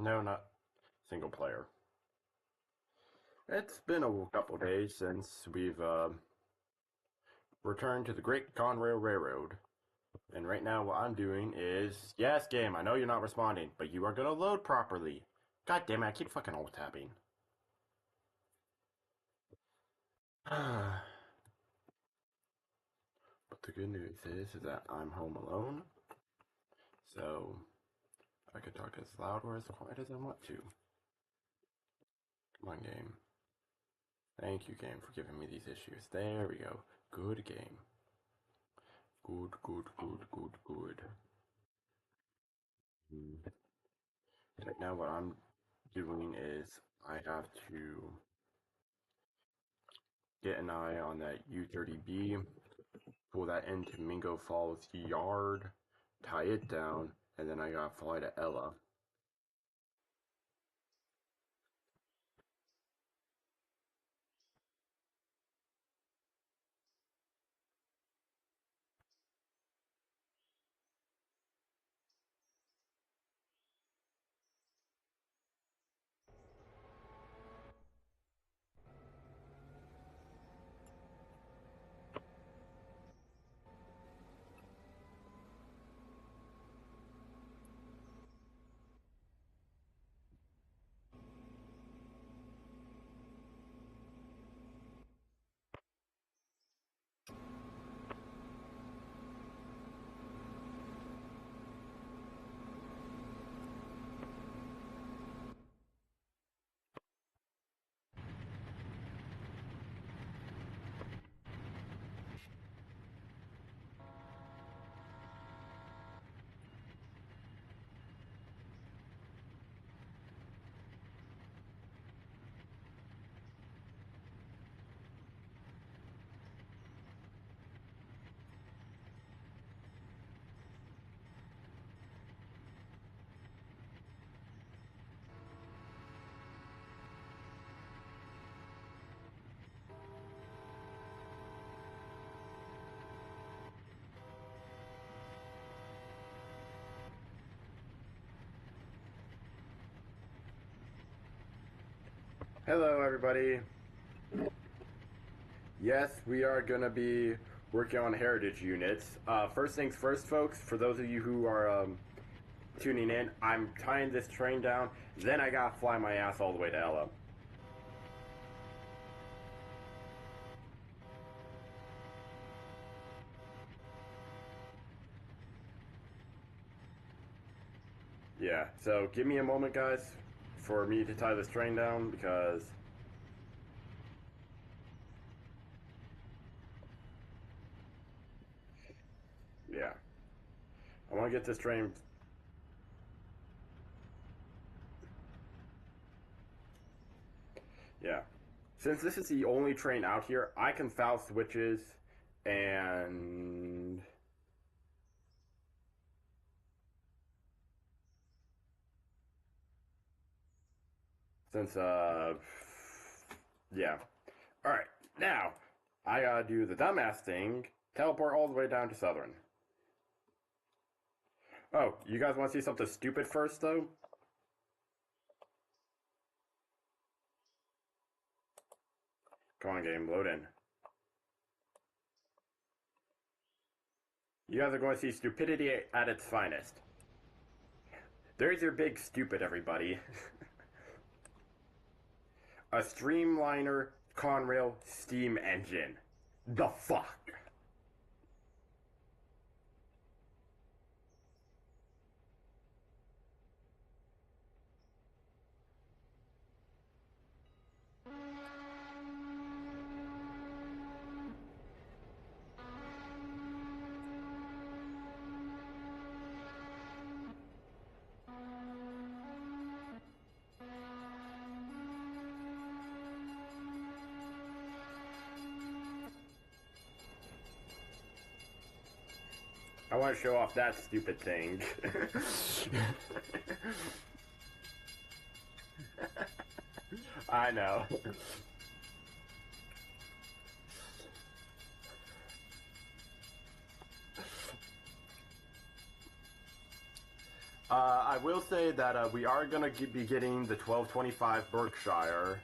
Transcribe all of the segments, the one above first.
No, not single player. It's been a couple days since we've returned to the Great Conrail Railroad. And right now what I'm doing is... Yes, game, I know you're not responding, but you are gonna load properly. God damn it, I keep fucking alt-tabbing. But the good news is that I'm home alone. So, I can talk as loud or as quiet as I want to. Come on, game. Thank you, game, for giving me these issues. There we go. Good game. Good, good, good, good, good. Right now what I'm doing is I have to get an eye on that U30B, pull that into Mingo Falls Yard, tie it down, and then I gotta fly to Ella. Hello everybody. Yes, we are gonna be working on heritage units. First things first, folks, for those of you who are tuning in, I'm tying this train down, then I gotta fly my ass all the way to Ella. Yeah, so give me a moment, guys, for me to tie this train down, because... Yeah. I want to get this train... Yeah. Since this is the only train out here, I can foul switches, and... Since, yeah. Alright, now, I gotta do the dumbass thing, teleport all the way down to Southern. Oh, you guys want to see something stupid first, though? Come on, game, load in. You guys are going to see stupidity at its finest. There's your big stupid, everybody. A Streamliner Conrail steam engine. The fuck? I want to show off that stupid thing. I know. I will say that we are going to be getting the 1225 Berkshire.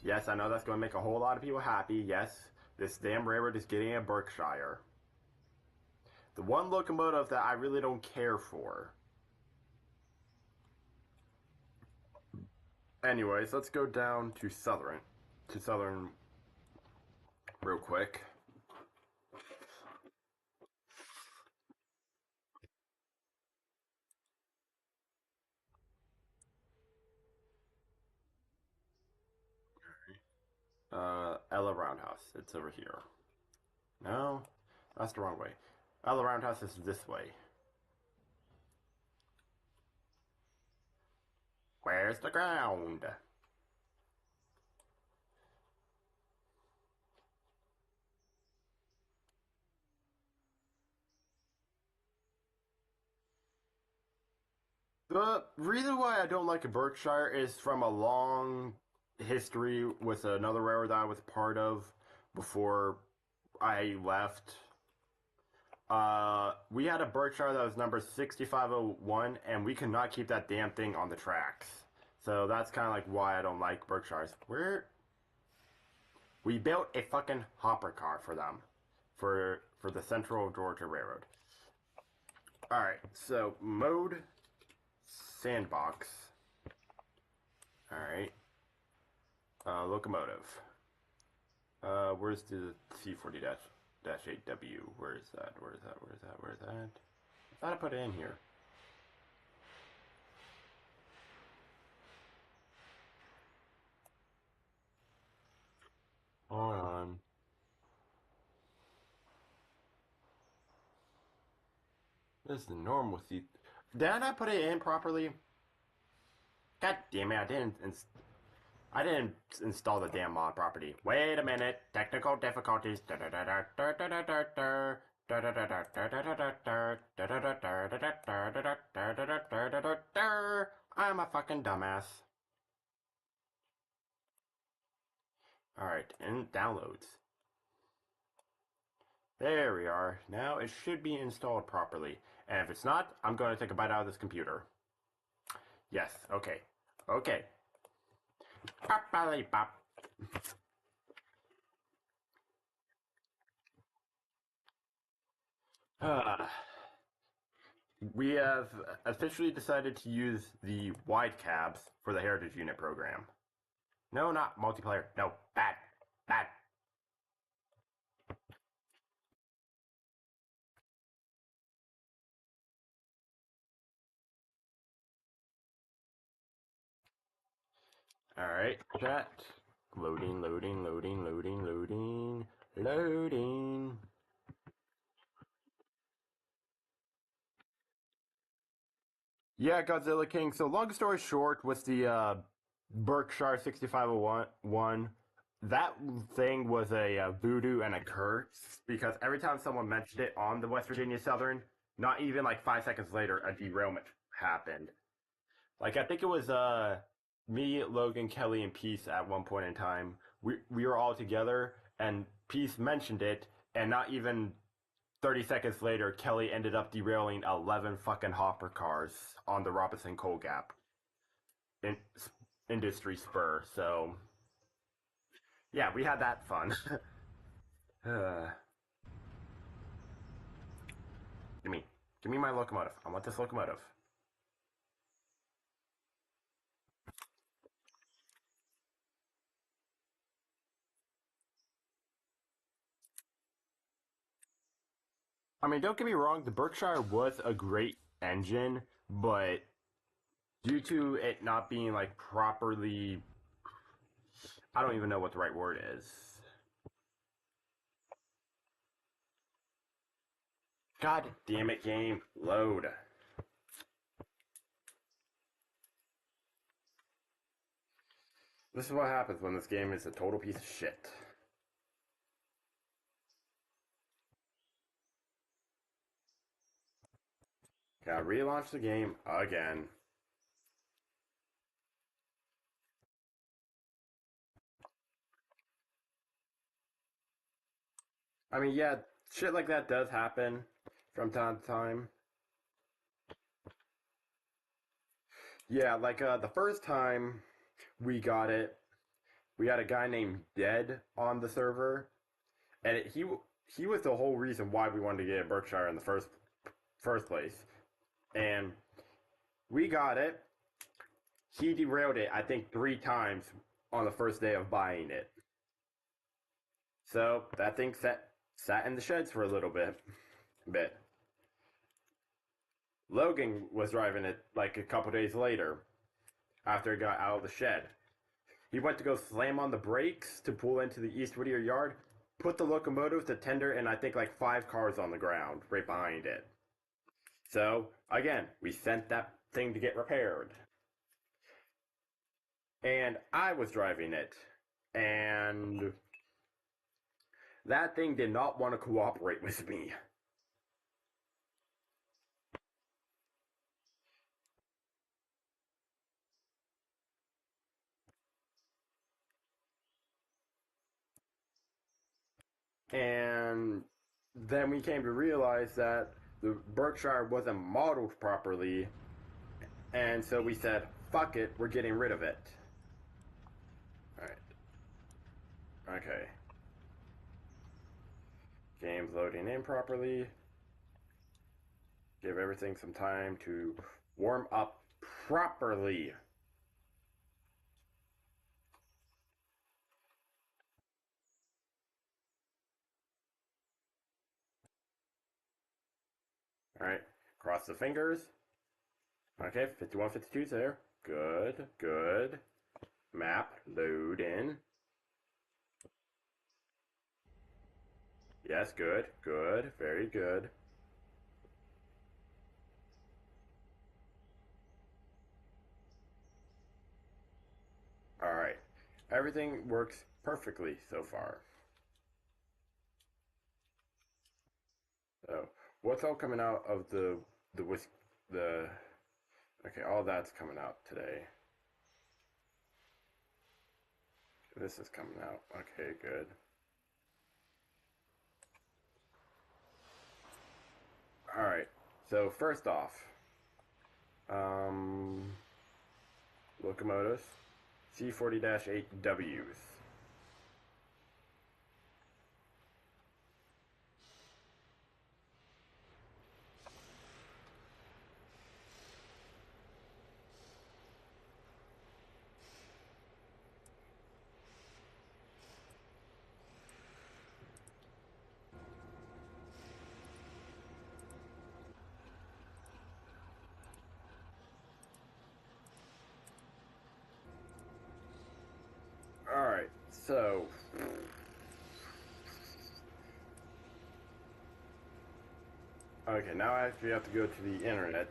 Yes, I know that's going to make a whole lot of people happy. Yes, this damn railroad is getting a Berkshire. The one locomotive that I really don't care for. Anyways, let's go down to Southern. Real quick. Ella Roundhouse. It's over here. No, that's the wrong way. Ella Roundhouse is this way. Where's the ground? The reason why I don't like a Berkshire is from a long history with another railroad that I was part of before I left. We had a Berkshire that was number 6501, and we could not keep that damn thing on the tracks. So that's kind of like why I don't like Berkshires. We built a fucking hopper car for them, for the Central Georgia Railroad. All right, so mode sandbox. All right, locomotive. Where's the C40-8W? Where is that? Where is that? Where is that? Where is that? I thought I put it in here. Hold on. This is the normal seat. Did I not put it in properly? God damn it! I didn't install the damn mod property. Wait a minute. Technical difficulties. I'm a fucking dumbass. Alright, and downloads. There we are. Now it should be installed properly. And if it's not, I'm going to take a bite out of this computer. Yes, okay. Okay. Pop. We have officially decided to use the wide cabs for the Heritage Unit program. No, not multiplayer. No, bad. Bad. Alright, chat. Loading. Yeah, Godzilla King. So long story short, with the Berkshire 6501, that thing was a voodoo and a curse because every time someone mentioned it on the West Virginia Southern, not even like 5 seconds later, a derailment happened. Like I think it was me, Logan, Kelly, and Peace at one point in time. We were all together, and Peace mentioned it, and not even 30 seconds later, Kelly ended up derailing 11 fucking hopper cars on the Robinson Coal Gap in, industry spur. So, yeah, we had that fun. Give me, give me my locomotive. I want this locomotive. I mean, don't get me wrong, the Berkshire was a great engine, but due to it not being like properly, I don't even know what the right word is. God damn it, game. Load. This is what happens when this game is a total piece of shit. Gotta relaunch the game again. I mean, yeah, shit like that does happen from time to time. Yeah, like the first time we got it, we had a guy named Dead on the server, and he was the whole reason why we wanted to get a Berkshire in the first place. And we got it. He derailed it, I think, 3 times on the first day of buying it. So that thing sat in the sheds for a little bit. Logan was driving it like a couple days later after it got out of the shed. He went to go slam on the brakes to pull into the East Whittier yard, put the locomotive, the tender, and I think like 5 cars on the ground right behind it. So, again, we sent that thing to get repaired. And I was driving it. And that thing did not want to cooperate with me. And then we came to realize that the Berkshire wasn't modeled properly, and so we said, fuck it, we're getting rid of it. Alright. Okay. Game's loading in properly. Give everything some time to warm up properly. Alright, cross the fingers. Okay, 51, 52's there. Good, good. Map, load in. Yes, good, good, very good. Alright, everything works perfectly so far. So, what's all coming out of the okay, all that's coming out today. This is coming out. Okay, good. Alright, so first off, locomotives, C40-8Ws. Alright, so okay, now I actually have to go to the internet.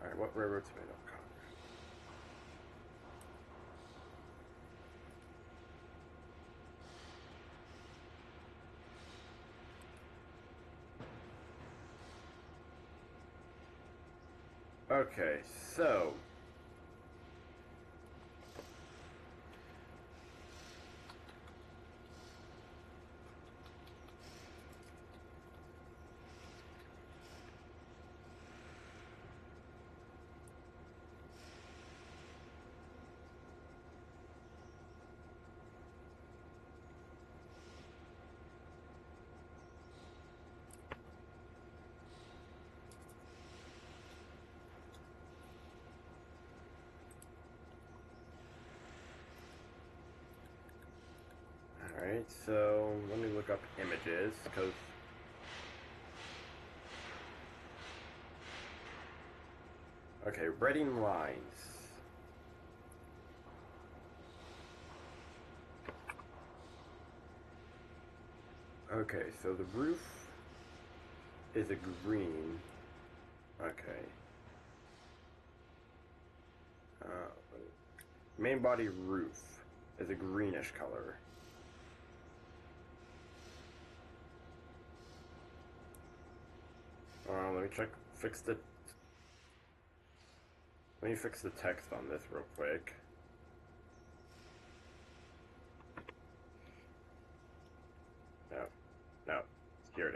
Alright, what railroads have I not covered? Okay, so alright, so let me look up images, because okay, reading lines. Okay, so the roof is a green. Okay. Main body roof is a greenish color. Let me let me fix the text on this real quick.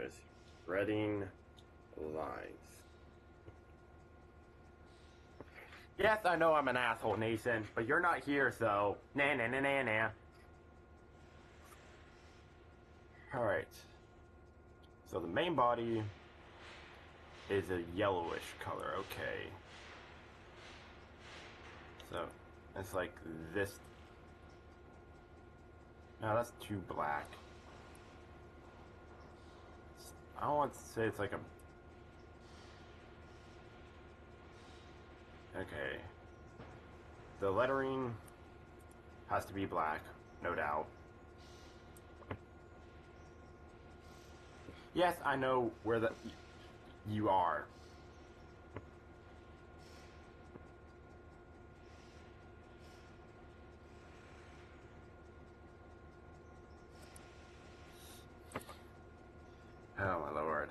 is. Threading lines. Yes, I know I'm an asshole, Nathan, but you're not here, so nah nah nah nah nah. Alright. So the main body is a yellowish color, okay. So it's like this. No, that's too black. I don't want to say it's like a... Okay. The lettering has to be black, no doubt. Yes, I know where you are. Oh my lord.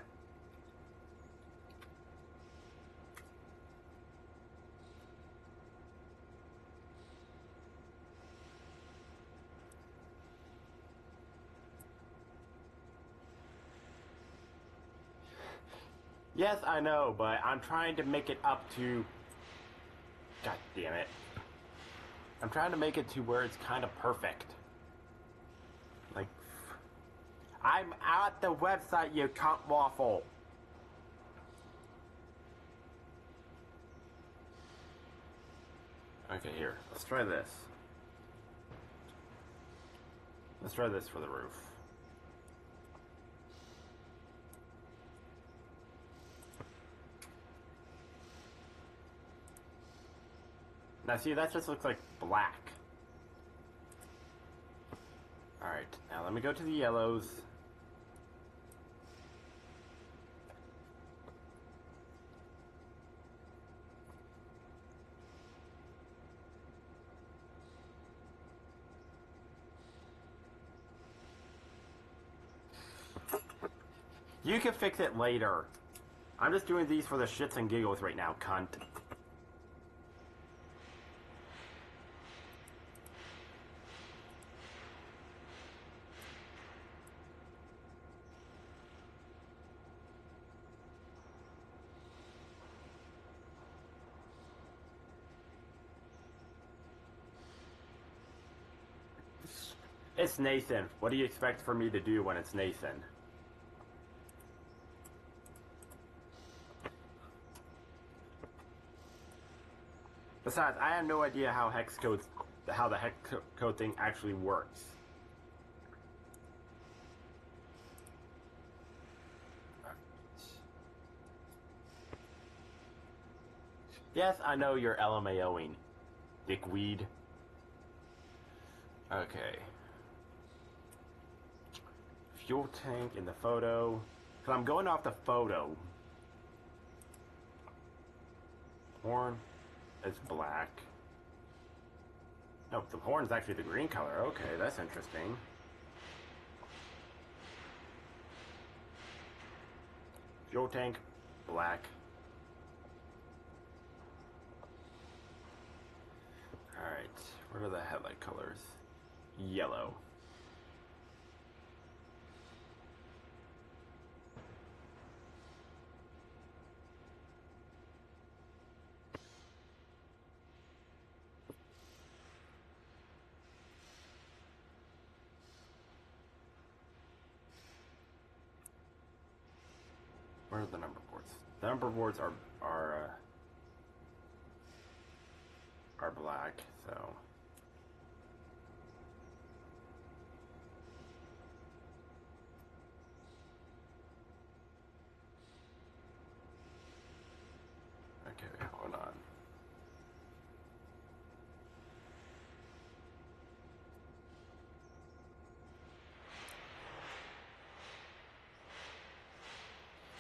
Yes, I know, but I'm trying to make it up to... God damn it. I'm trying to make it to where it's kind of perfect. Like... I'm at the website, you cunt waffle. Okay, here. Let's try this. Let's try this for the roof. Now see, that just looks like black. Alright, now let me go to the yellows. You can fix it later. I'm just doing these for the shits and giggles right now, cunt. It's Nathan. What do you expect for me to do when it's Nathan? Besides, I have no idea how how the hex code thing actually works. Yes, I know you're LMAOing, dickweed. Okay. Fuel tank in the photo. Cause I'm going off the photo. Horn is black. No, the horn is actually the green color. Okay, that's interesting. Fuel tank, black. Alright, what are the headlight colors? Yellow. Where are the number boards? The number boards are black, so okay, hold on.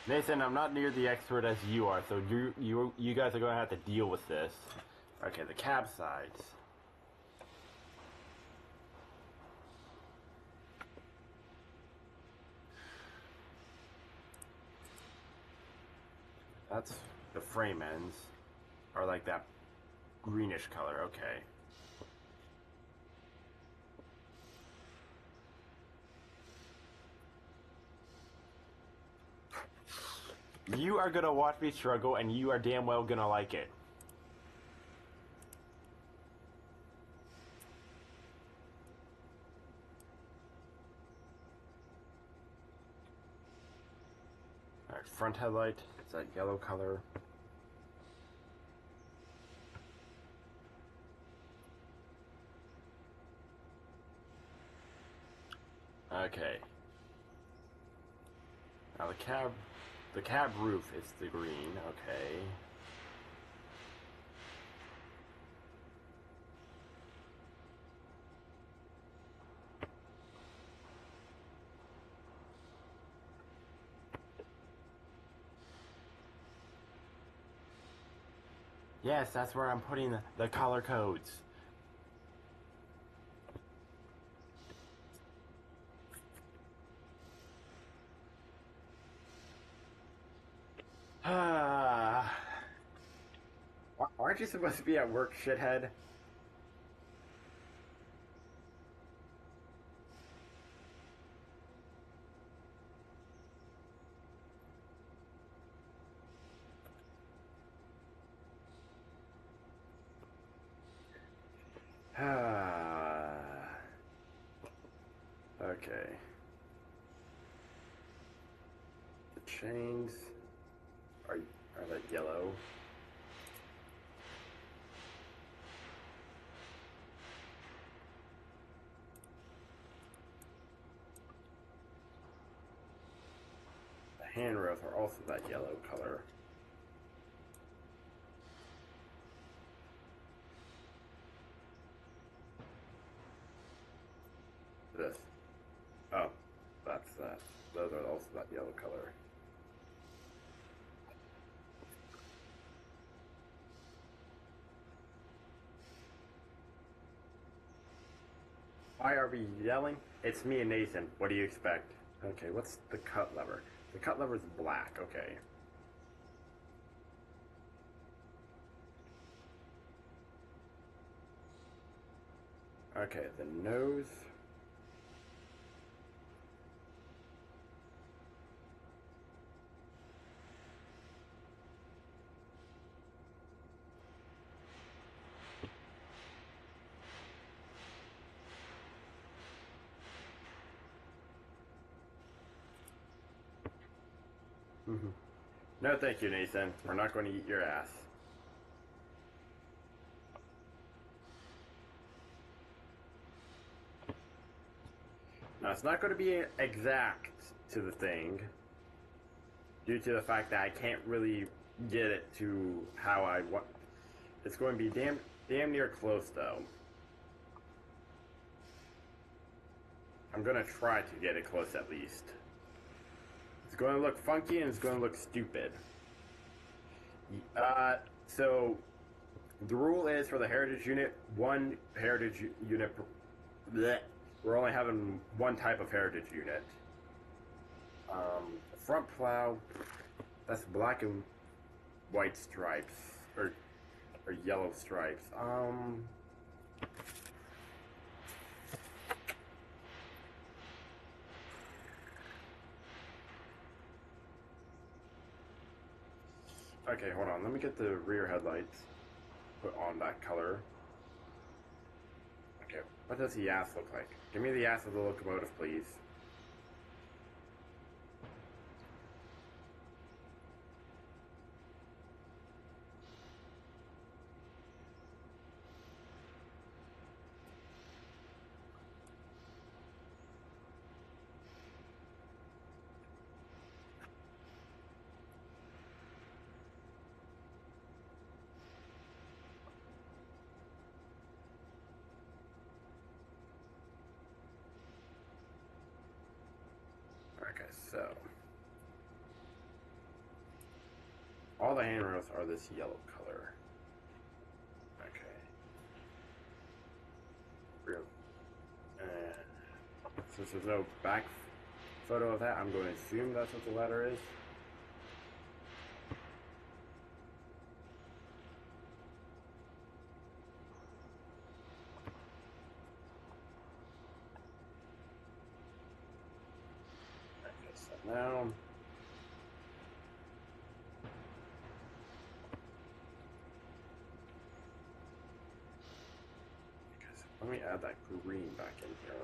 Nathan, I'm not near the expert as you are, so you guys are going to have to deal with this. Okay, the cab sides. That's the frame ends are like that greenish color. Okay. You are gonna watch me struggle, and you are damn well gonna like it. Alright, front headlight. It's that yellow color. Okay. Now the cab roof is the green, okay. Yes, that's where I'm putting the color codes. Aren't you supposed to be at work, shithead? Okay. The chains are that yellow. The handrails are also that yellow color. This. Oh, that's that. Those are also that yellow color. Why are we yelling? It's me and Nathan. What do you expect? Okay, what's the cut lever? The cut lever is black. Okay. Okay, the nose. No, thank you, Nathan. We're not going to eat your ass. Now, it's not going to be exact to the thing, due to the fact that I can't really get it to how I want. It's going to be damn near close, though. I'm going to try to get it close at least. It's going to look funky and it's going to look stupid. So the rule is for the heritage unit, one heritage unit. Bleh, we're only having one type of heritage unit. Front plow, that's black and white stripes or yellow stripes. Okay, hold on. Let me get the rear headlights put on that color. Okay, what does the ass look like? Give me the ass of the locomotive, please. Okay, so all the handrails are this yellow color. Okay. Real. And since there's no back photo of that, I'm going to assume that's what the ladder is. Okay, so now add that green back in here.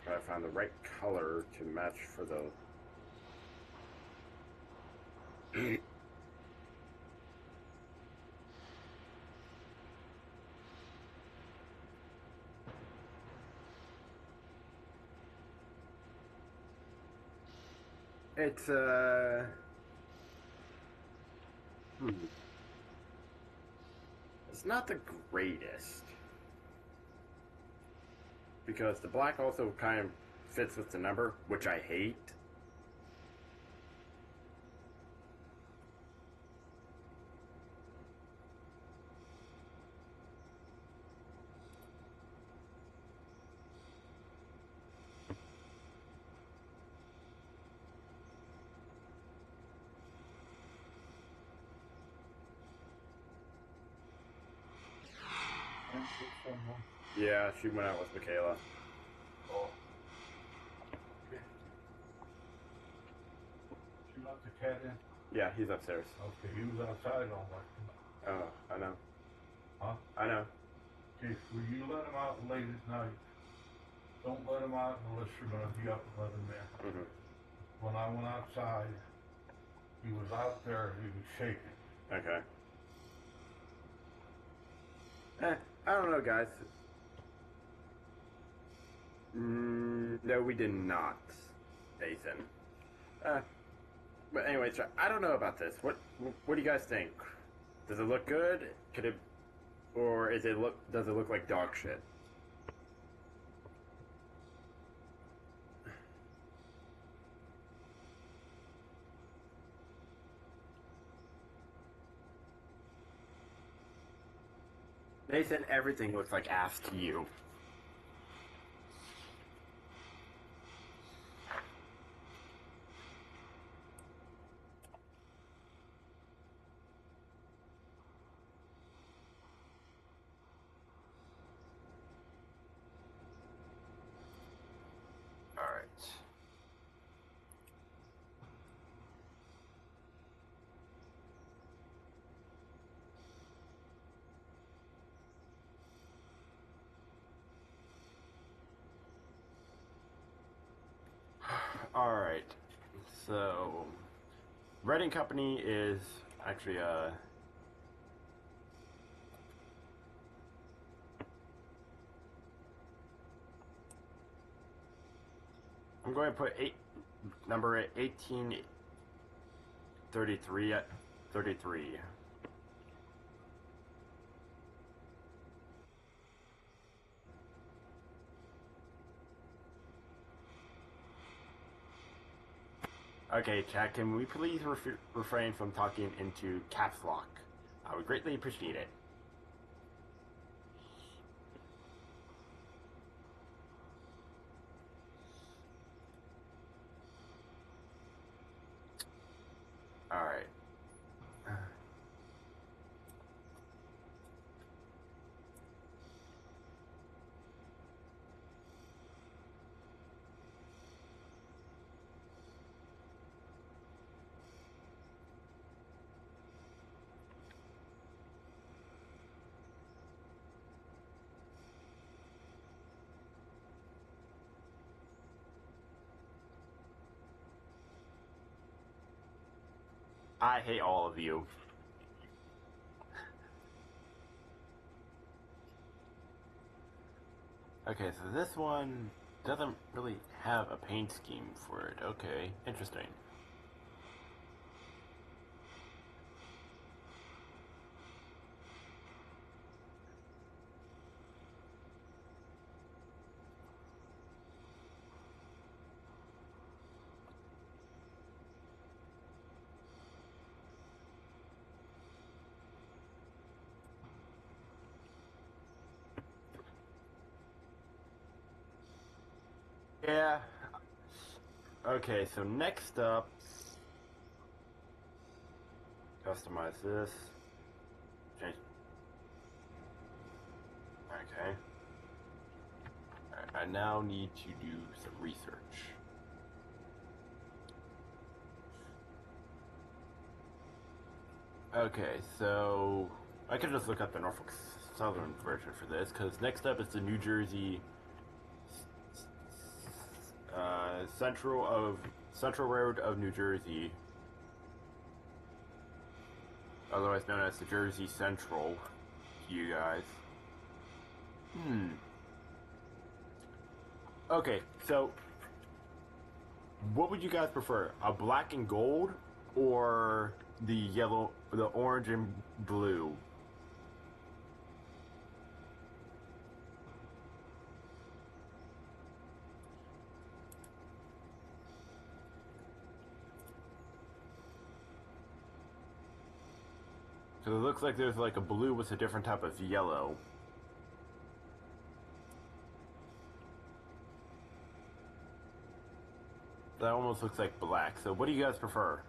Try to find the right color to match for the it's it's not the greatest because the black also kind of fits with the number, which I hate. Yeah, she went out with Michaela. Oh. Okay. She let the cat in? Yeah, he's upstairs. Okay, he was outside all night. Oh, I know. Huh? I know. Okay, will you let him out late at night? Don't let him out unless you're gonna be up and let him in. Mm-hmm. When I went outside, he was out there, he was shaking. Okay. I don't know, guys. No, we did not, Nathan. But anyway, I don't know about this. What do you guys think? Does it look good? Could it, or does it look like dog shit? Nathan, everything looks like ass to you. Alright, so Reading Company is actually I'm going to put number 1833 at 33. Okay, chat, can we please refrain from talking into caps lock? I would greatly appreciate it. Alright. I hate all of you. Okay, so this one doesn't really have a paint scheme for it. Okay, interesting. Yeah. Okay, so next up, customize this. Change. Okay. I now need to do some research. Okay, so I could just look up the Norfolk Southern version for this, because next up is the New Jersey Central Road of New Jersey, otherwise known as the Jersey Central. To you guys. Okay, so what would you guys prefer? A black and gold or the orange and blue? Because it looks like there's like a blue with a different type of yellow. That almost looks like black. So what do you guys prefer?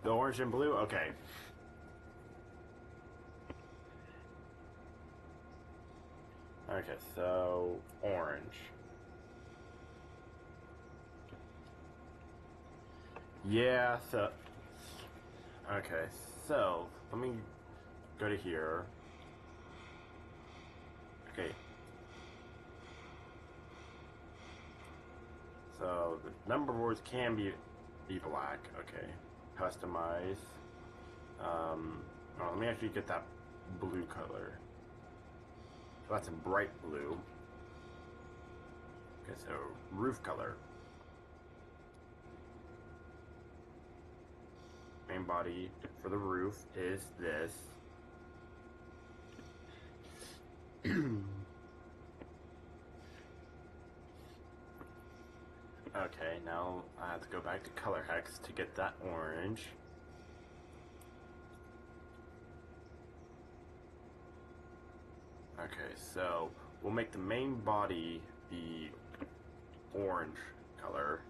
The orange and blue? Okay. Okay, so orange. Yeah, so... Okay, so let me go to here. Okay. So the number boards can be black. Okay. Customize. Oh, let me actually get that blue color. So that's a bright blue. Okay, so roof color. Main body for the roof is this. Okay, now I have to go back to color hex to get that orange. Okay, so we'll make the main body the orange color.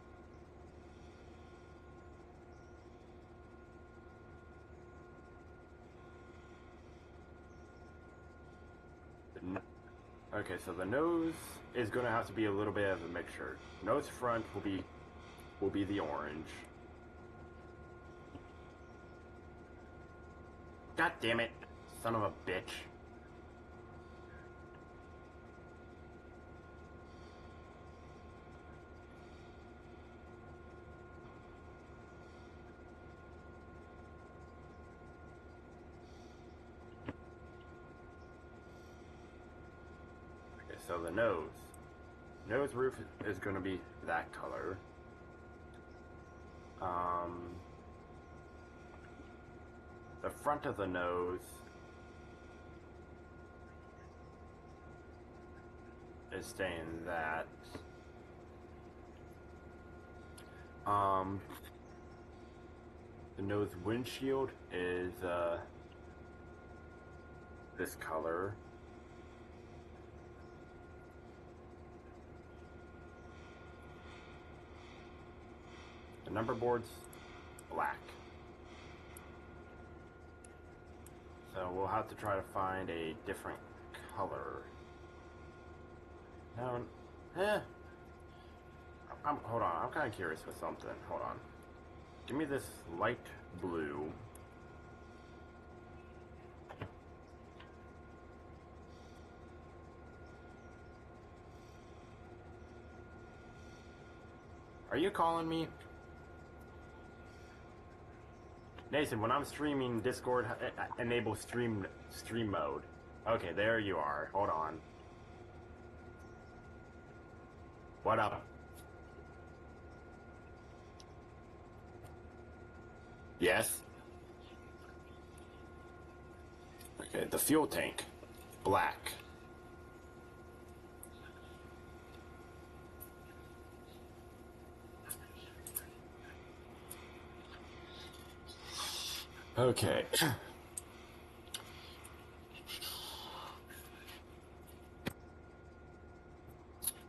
Okay, so the nose is going to have to be a little bit of a mixture. Nose front will be the orange. God damn it, son of a bitch. Okay, so the nose roof is going to be that color. The front of the nose is staying that. The nose windshield is this color. The number board's black. So we'll have to try to find a different color. No, hold on, I'm kind of curious with something. Hold on. Give me this light blue. Are you calling me? Nathan, when I'm streaming, Discord enable stream mode. Okay, there you are. Hold on. What up? Yes? Okay, the fuel tank. Black. Okay.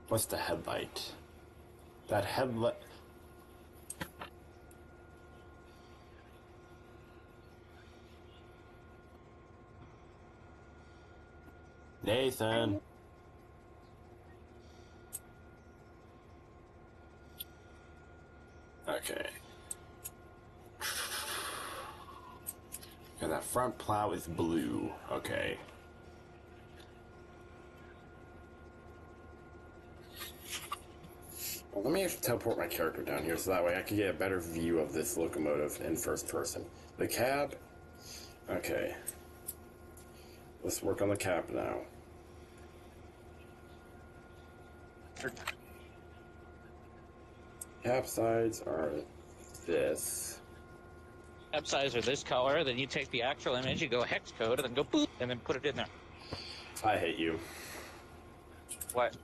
What's the headlight? That headlight. Nathan. Okay. And that front plow is blue. Okay. Well, let me actually teleport my character down here so that way I can get a better view of this locomotive in first person. The cab. Okay. Let's work on the cab now. Cab sides are this. Cab sides are this color. Then you take the actual image, you go hex code, and then go boop, and then put it in there. I hate you. What?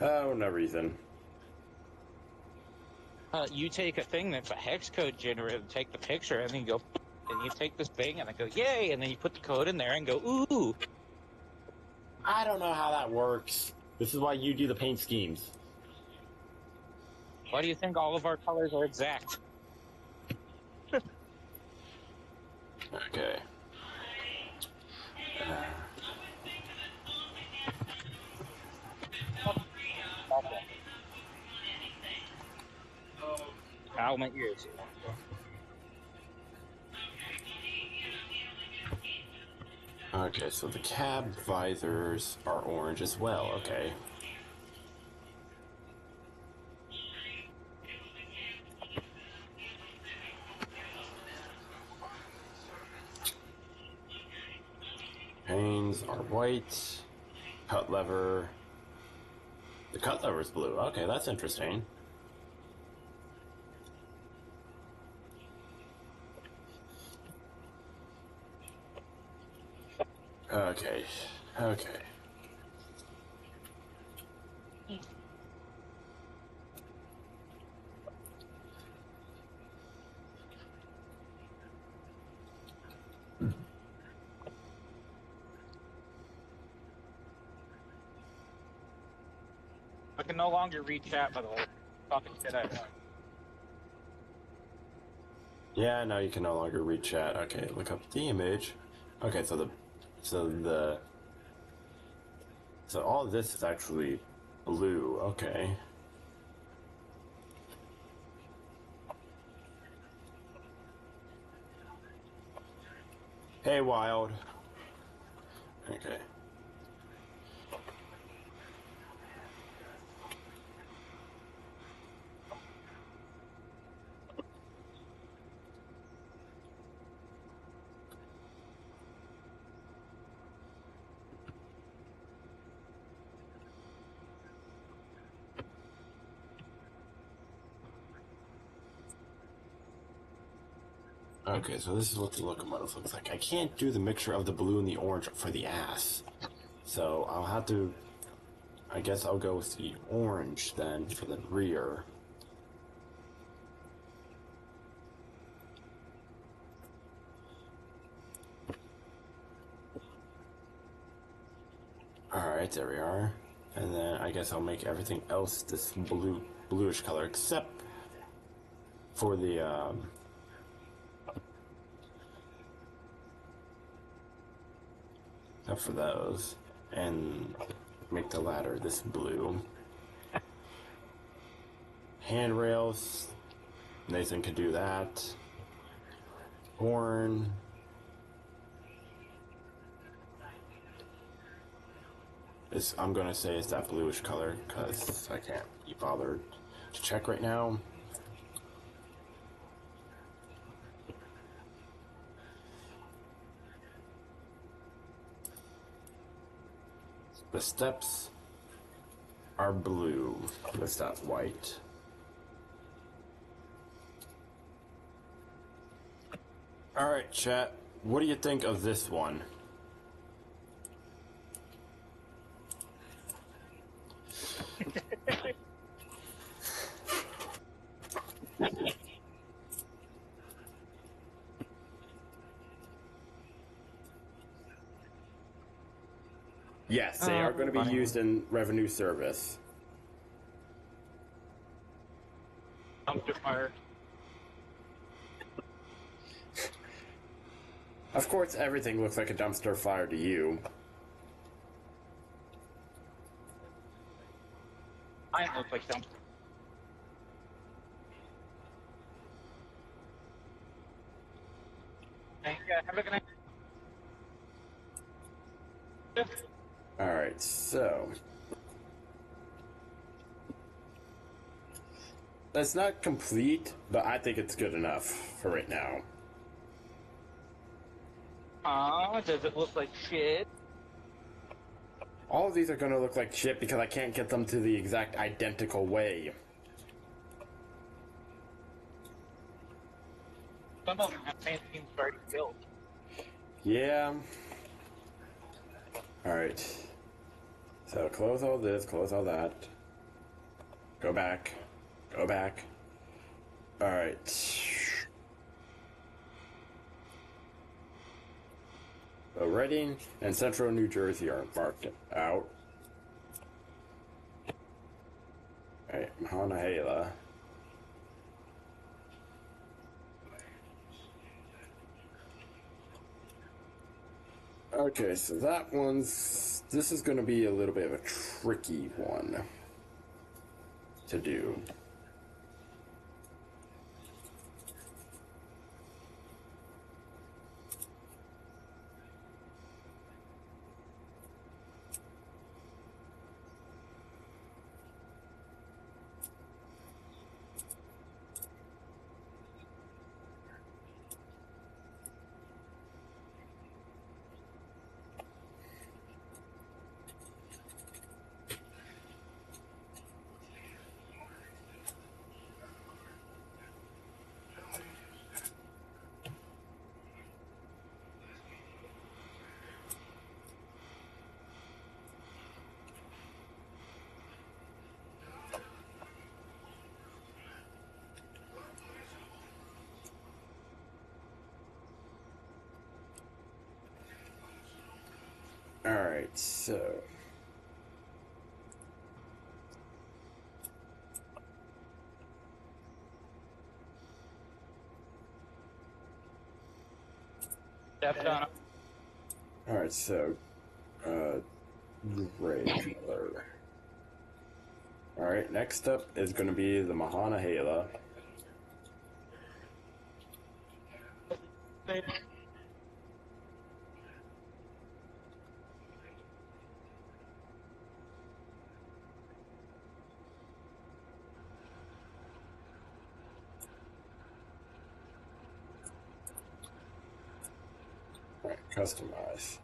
Oh, no reason. You take a thing that's a hex code generator, take the picture, and then you go, and you take this thing, and then go, yay, and then you put the code in there and go, ooh. I don't know how that works. This is why you do the paint schemes. Why do you think all of our colors are exact? Okay. Ow, my ears. Okay, so the cab visors are orange as well. Okay. Panes are white. Cut lever. The cut lever is blue. Okay, that's interesting. Okay. Okay. I can no longer read chat, by the way. Talking shit I know. Yeah, now you can no longer read chat. Okay, look up the image. Okay, so all of this is actually blue. Okay. Hey, Wild. Okay. Okay, so this is what the locomotive looks like. I can't do the mixture of the blue and the orange for the ass. So I'll have to... I guess I'll go with the orange then for the rear. Alright, there we are. And then I guess I'll make everything else this bluish color, except for the, except for those. And make the ladder this blue. Handrails, Nathan could do that. Horn. I'm gonna say it's that bluish color because I can't be bothered to check right now. The steps are blue. The steps white. Alright, chat. What do you think of this one? Yes, they are going to be used in revenue service. dumpster fire. Of course, everything looks like a dumpster fire to you. Mine looks like dumpster. Have a good night. Alright, so... That's not complete, but I think it's good enough for right now. Does it look like shit? All of these are going to look like shit because I can't get them to the exact identical way. Some of them have fancy already built. Yeah. Alright. So close all this, close all that. Go back. Go back. Alright. So Reading and Central New Jersey are marked out. Alright, Monongahela. Okay, so that one's... This is going to be a little bit of a tricky one to do. Alright, so... Stepped on it. Alright, so... Gray color. Alright, next up is going to be the Monongahela. Alright, customize.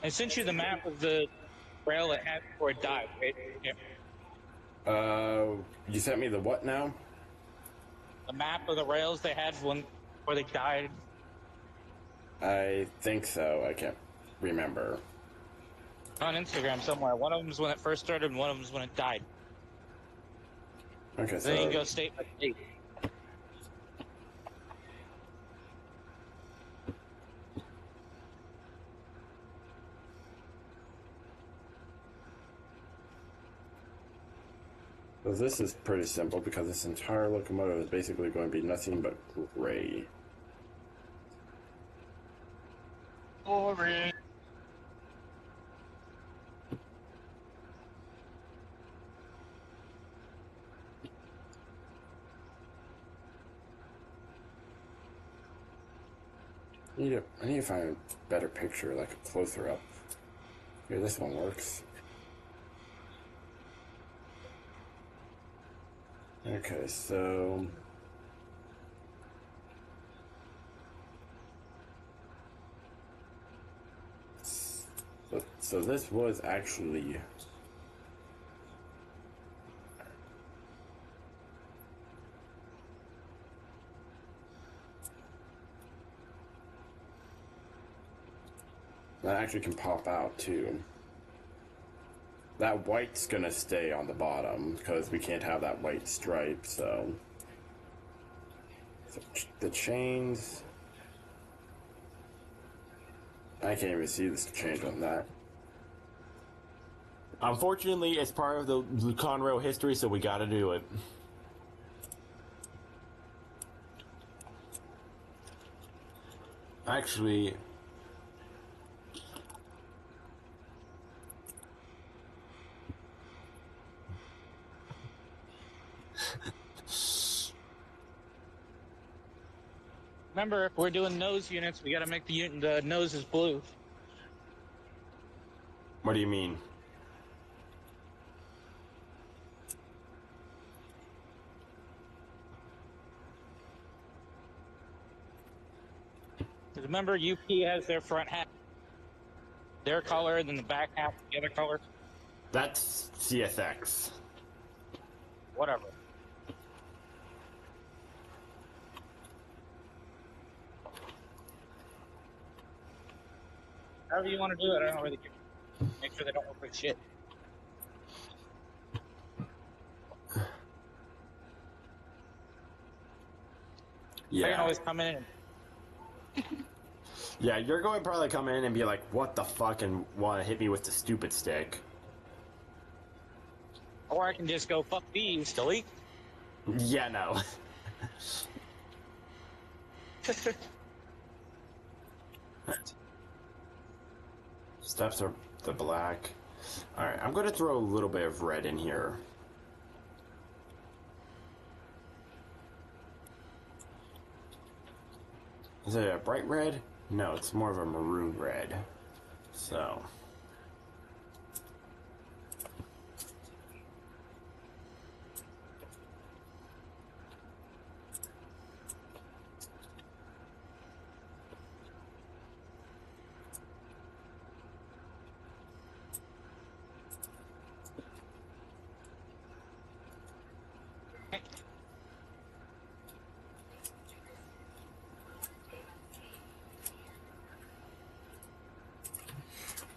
I sent you the map of the rail it had before it died, right? Yeah. You sent me the what now? The map of the rails they had before they died. I think so. I can't remember. On Instagram somewhere. One of them's when it first started, and one of them's when it died. Okay, so... Then you can go state by state. So this is pretty simple because this entire locomotive is basically going to be nothing but gray. Boring. I need to find a better picture, like a closer up. Here, this one works. Okay, so... So this was actually... That actually can pop out too. That white's gonna stay on the bottom because we can't have that white stripe, so the chains... I can't even see this change on that. Unfortunately, it's part of the Conrail history, so we gotta do it. Actually, Remember, if we're doing nose units, we got to make the noses blue. what do you mean? Because remember, UP has their front half their color, and then the back half the other color. That's CSX. Whatever. However you want to do it, I don't really care. Make sure they don't look like shit. They can Yeah. always come in and Yeah, you're going to probably come in and be like, what the fuck, and want to hit me with the stupid stick. or I can just go fuck these, delete. Yeah, no. Steps are the black. Alright, I'm going to throw a little bit of red in here. Is it a bright red? No, it's more of a maroon red. So.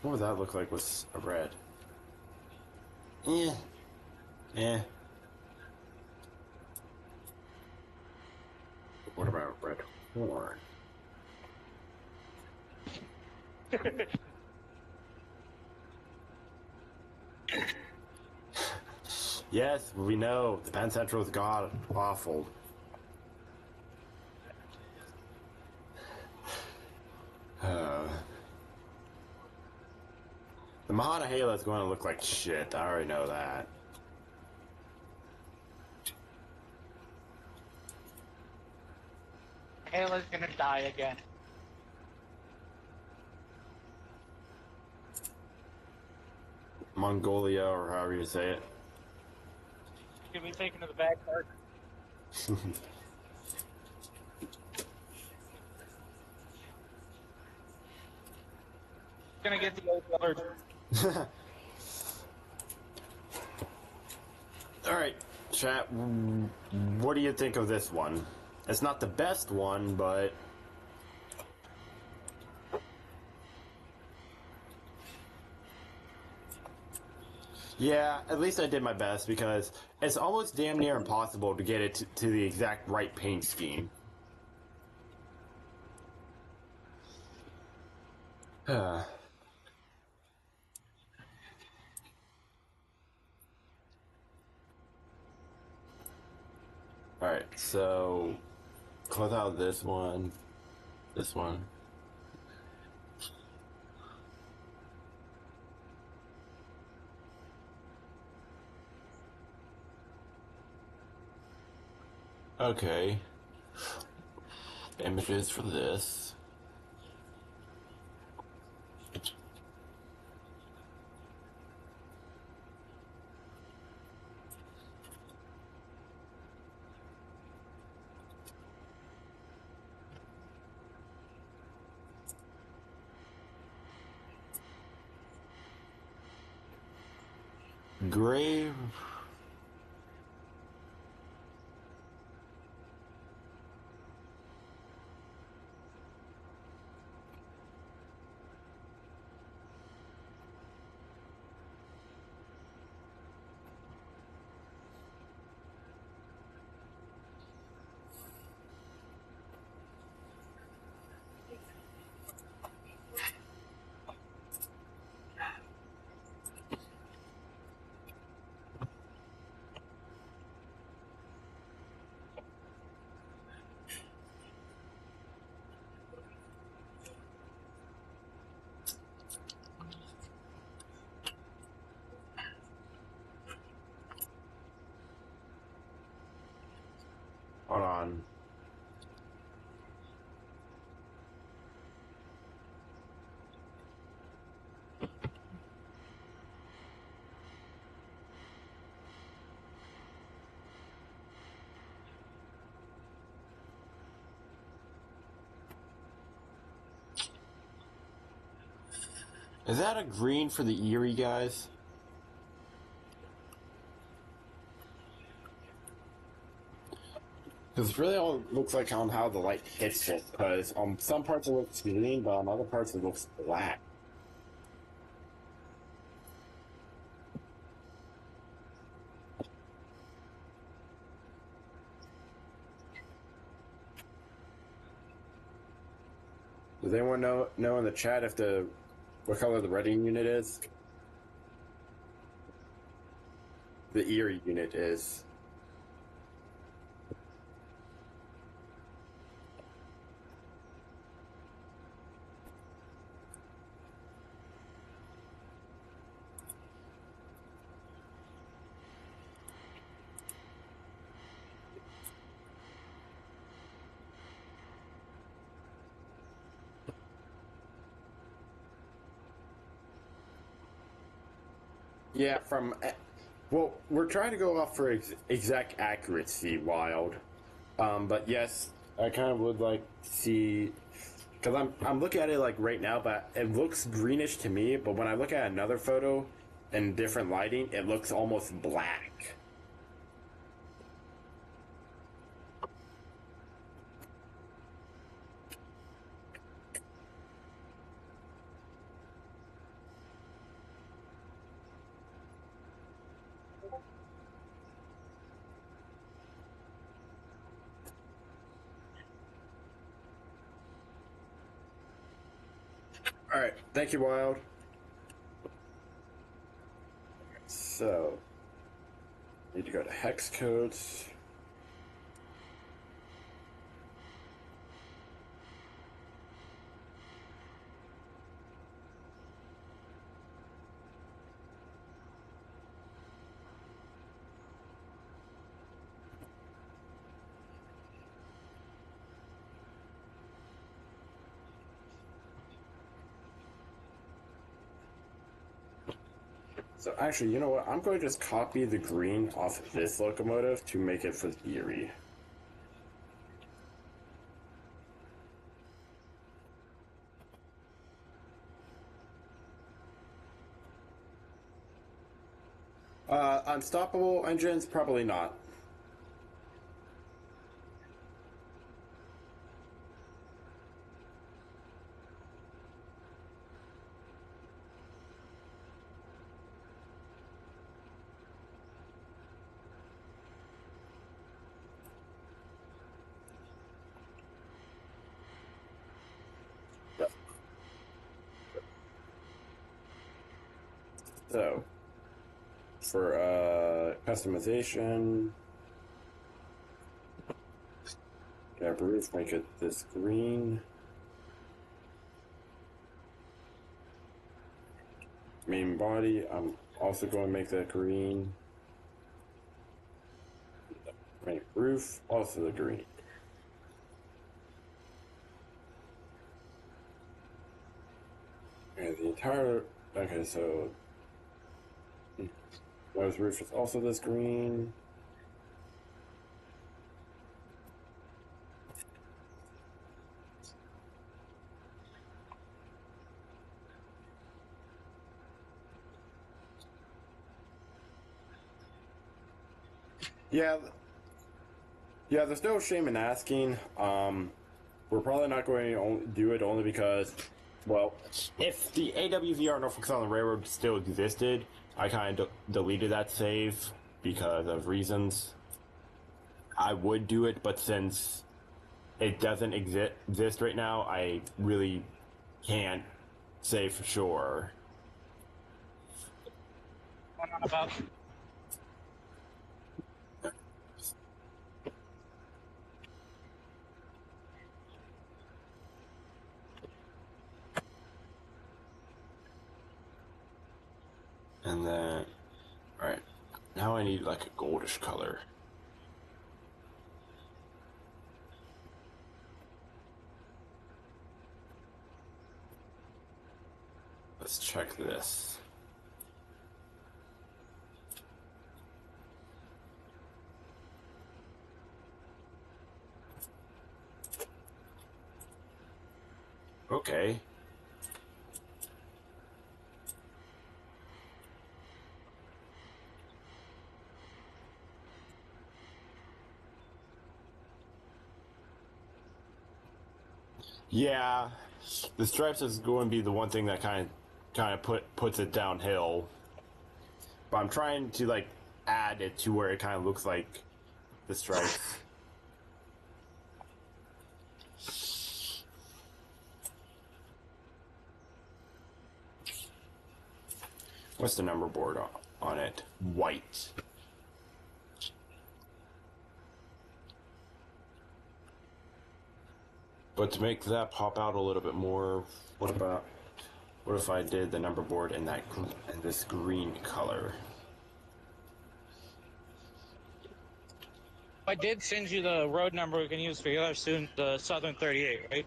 What would that look like with a red? Eh. Eh. What about red horn? Yes, we know. The Penn Central is god awful. The Mahana Halo is going to look like shit. I already know that. Halo's gonna die again. Mongolia, or however you say it. Can be taken to the back part. Gonna get the old colors. Alright, chat, what do you think of this one? It's not the best one, but... Yeah, at least I did my best, because it's almost damn near impossible to get it to the exact right paint scheme. Alright, so close out this one, this one. Okay. Images for this. Grave. Hold on. Is that a green for the Erie, guys? Because really all it looks like on how the light hits it, because on some parts it looks green, but on other parts it looks black. Does anyone know in the chat if what color the Reading unit is? The Erie unit is. Yeah, well, we're trying to go off for exact accuracy, Wild. But yes, I kind of would like to see, because I'm looking at it like right now, but it looks greenish to me. But when I look at another photo in different lighting, it looks almost black. All right, thank you, Wild. So, need to go to hex codes. So actually, you know what? I'm going to just copy the green off of this locomotive to make it for the Erie. Unstoppable engines, probably not. Yep. So, for customization, grab roof, make it this green. Main body, I'm also going to make that green. Main roof, also the green. And the entire, okay, so nose roof is also this green. Yeah, yeah, there's no shame in asking. We're probably not going to do it only because, well, if the AWVR Norfolk Southern Railroad still existed, I kind of deleted that save because of reasons. I would do it, but since it doesn't exist right now, I really can't say for sure. Going on about? And then, alright, now I need like a goldish color. let's check this. Okay. Yeah, the stripes is going to be the one thing that kind of puts it downhill. But I'm trying to like add it to where it kind of looks like the stripes. What's the number board on it? White. But to make that pop out a little bit more, what if I did the number board in this green color? I did send you the road number we can use for your the Southern 38, right?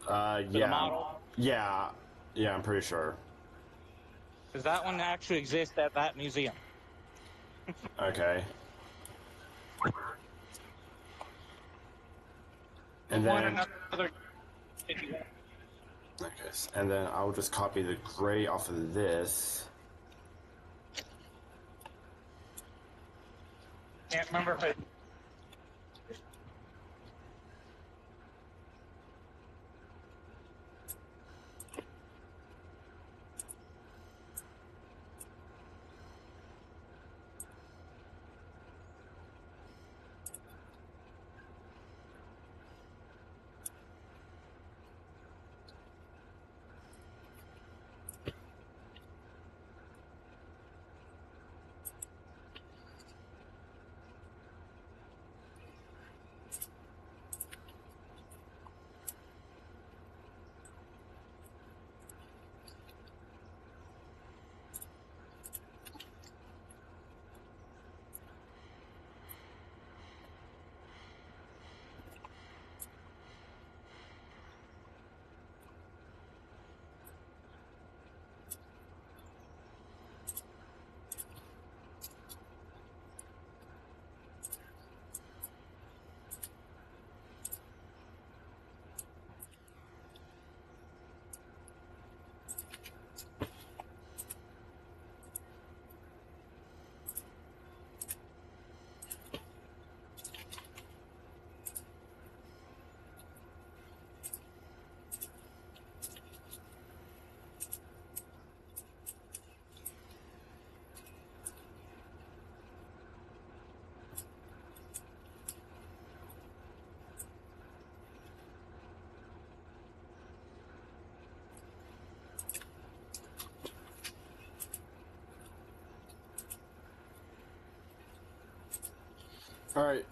Yeah. The model. Yeah, I'm pretty sure. Because that one actually exists at that museum. Okay. And One then, another. okay, and then I'll just copy the gray off of this. Can't remember if I. Alright,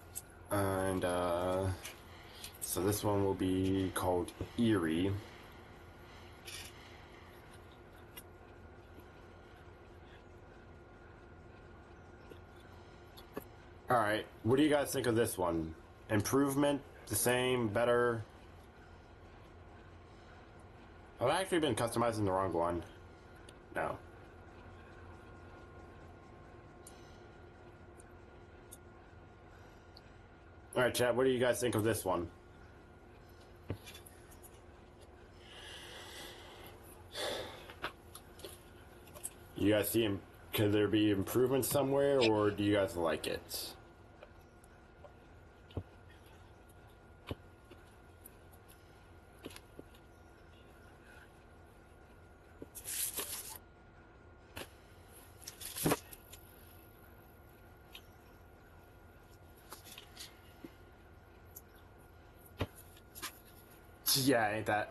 and so this one will be called Erie. Alright, what do you guys think of this one? Improvement? The same? Better? I've actually been customizing the wrong one. No. Alright, chat, what do you guys think of this one? You guys see him? Could there be improvements somewhere, or do you guys like it? Yeah, ain't that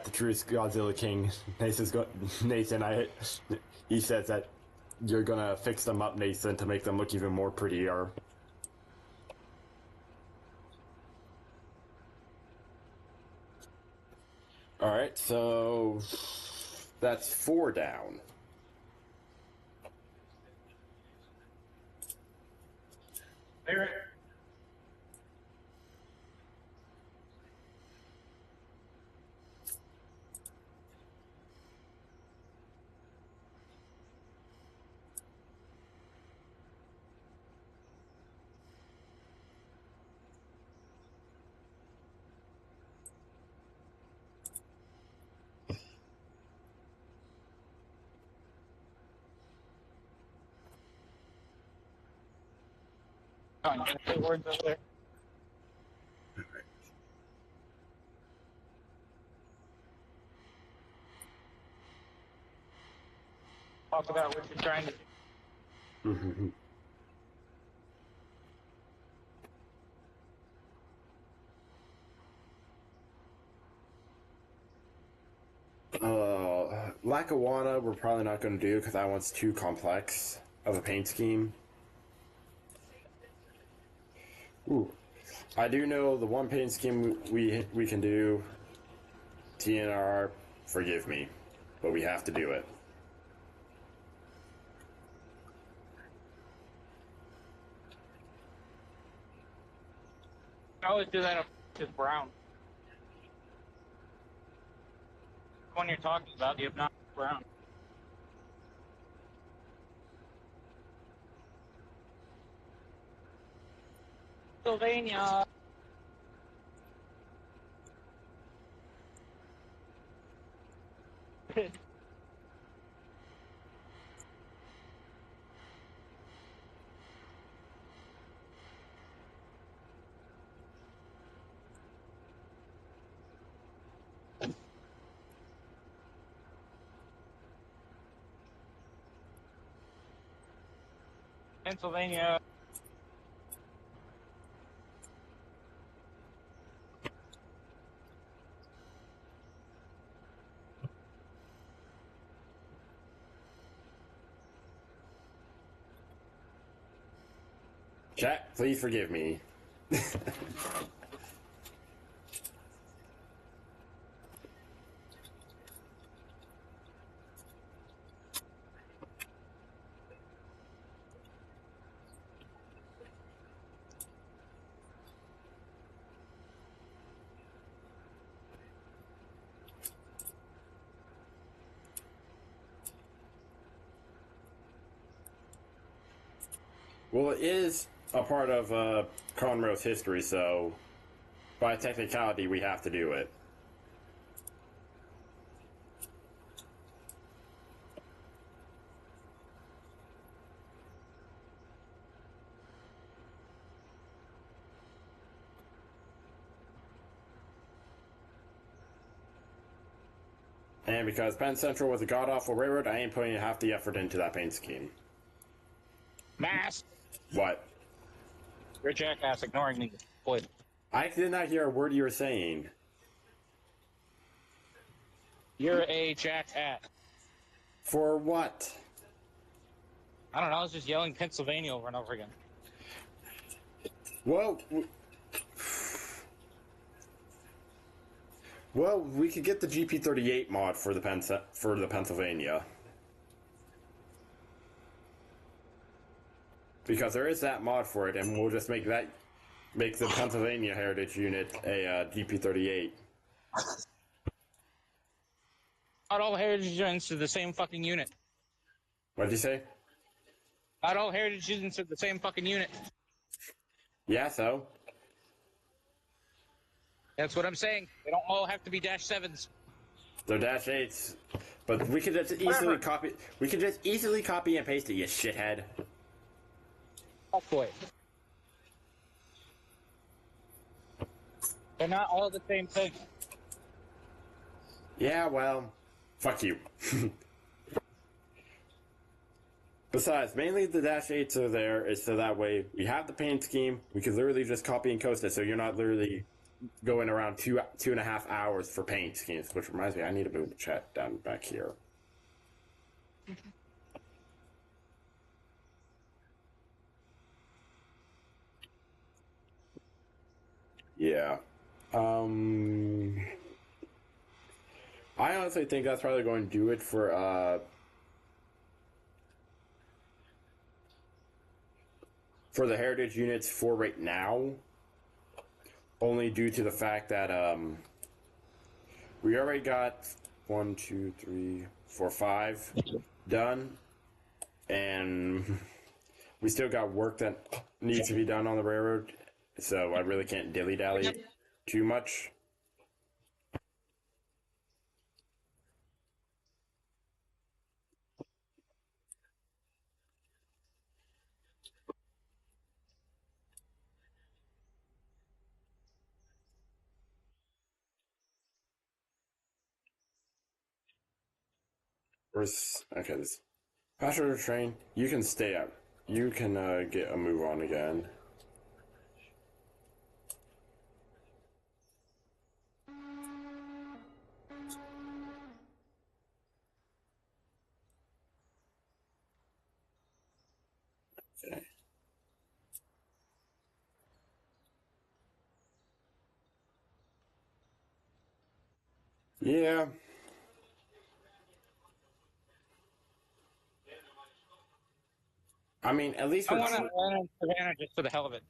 the truth, Godzilla King? Nathan, he says that you're gonna fix them up, Nathan, to make them look even more prettier. Alright, so that's 4 down. There. Oh, you gonna say words over there? Talk about what you're trying to do. Lackawanna, we're probably not going to do because that one's too complex of a paint scheme. Ooh. I do know the one paint scheme we can do, TNR, forgive me, but we have to do it. I always do that up to brown. The one you're talking about, the obnoxious brown. Pennsylvania. Pennsylvania. Chat, please forgive me. Well, it is a part of Conrail's history, so by technicality, we have to do it. And because Penn Central was a god-awful railroad, I ain't putting half the effort into that paint scheme. Mass. What? You're a jackass ignoring me. Boy. I did not hear a word you were saying. You're a jackass. For what? I don't know, I was just yelling Pennsylvania over and over again. Well, we could get the GP38 mod for the Pennsylvania. Because there is that mod for it, and we'll just make the Pennsylvania Heritage Unit a GP38. Not all heritage units are the same fucking unit. What'd you say? Not all heritage units are the same fucking unit. Yeah, so? That's what I'm saying. They don't all have to be -7s. They're -8s. But we could just easily copy. We could just easily copy and paste it, you shithead. Oh boy. They're not all the same thing. Yeah, well, fuck you. Besides, mainly the -8s are there is so that way we have the paint scheme. We could literally just copy and coast it, so you're not literally going around 2.5 hours for paint schemes. Which reminds me, I need to move the chat down back here. Yeah. I honestly think that's probably going to do it for the heritage units for right now. Only due to the fact that we already got 1, 2, 3, 4, 5 done, and we still got work that needs to be done on the railroad. So I really can't dilly-dally too much. Where's okay? This passenger train. You can stay up. You can get a move on again. Okay. Yeah. I mean, at least I we're. want to Atlanta and Savannah just for the hell of it.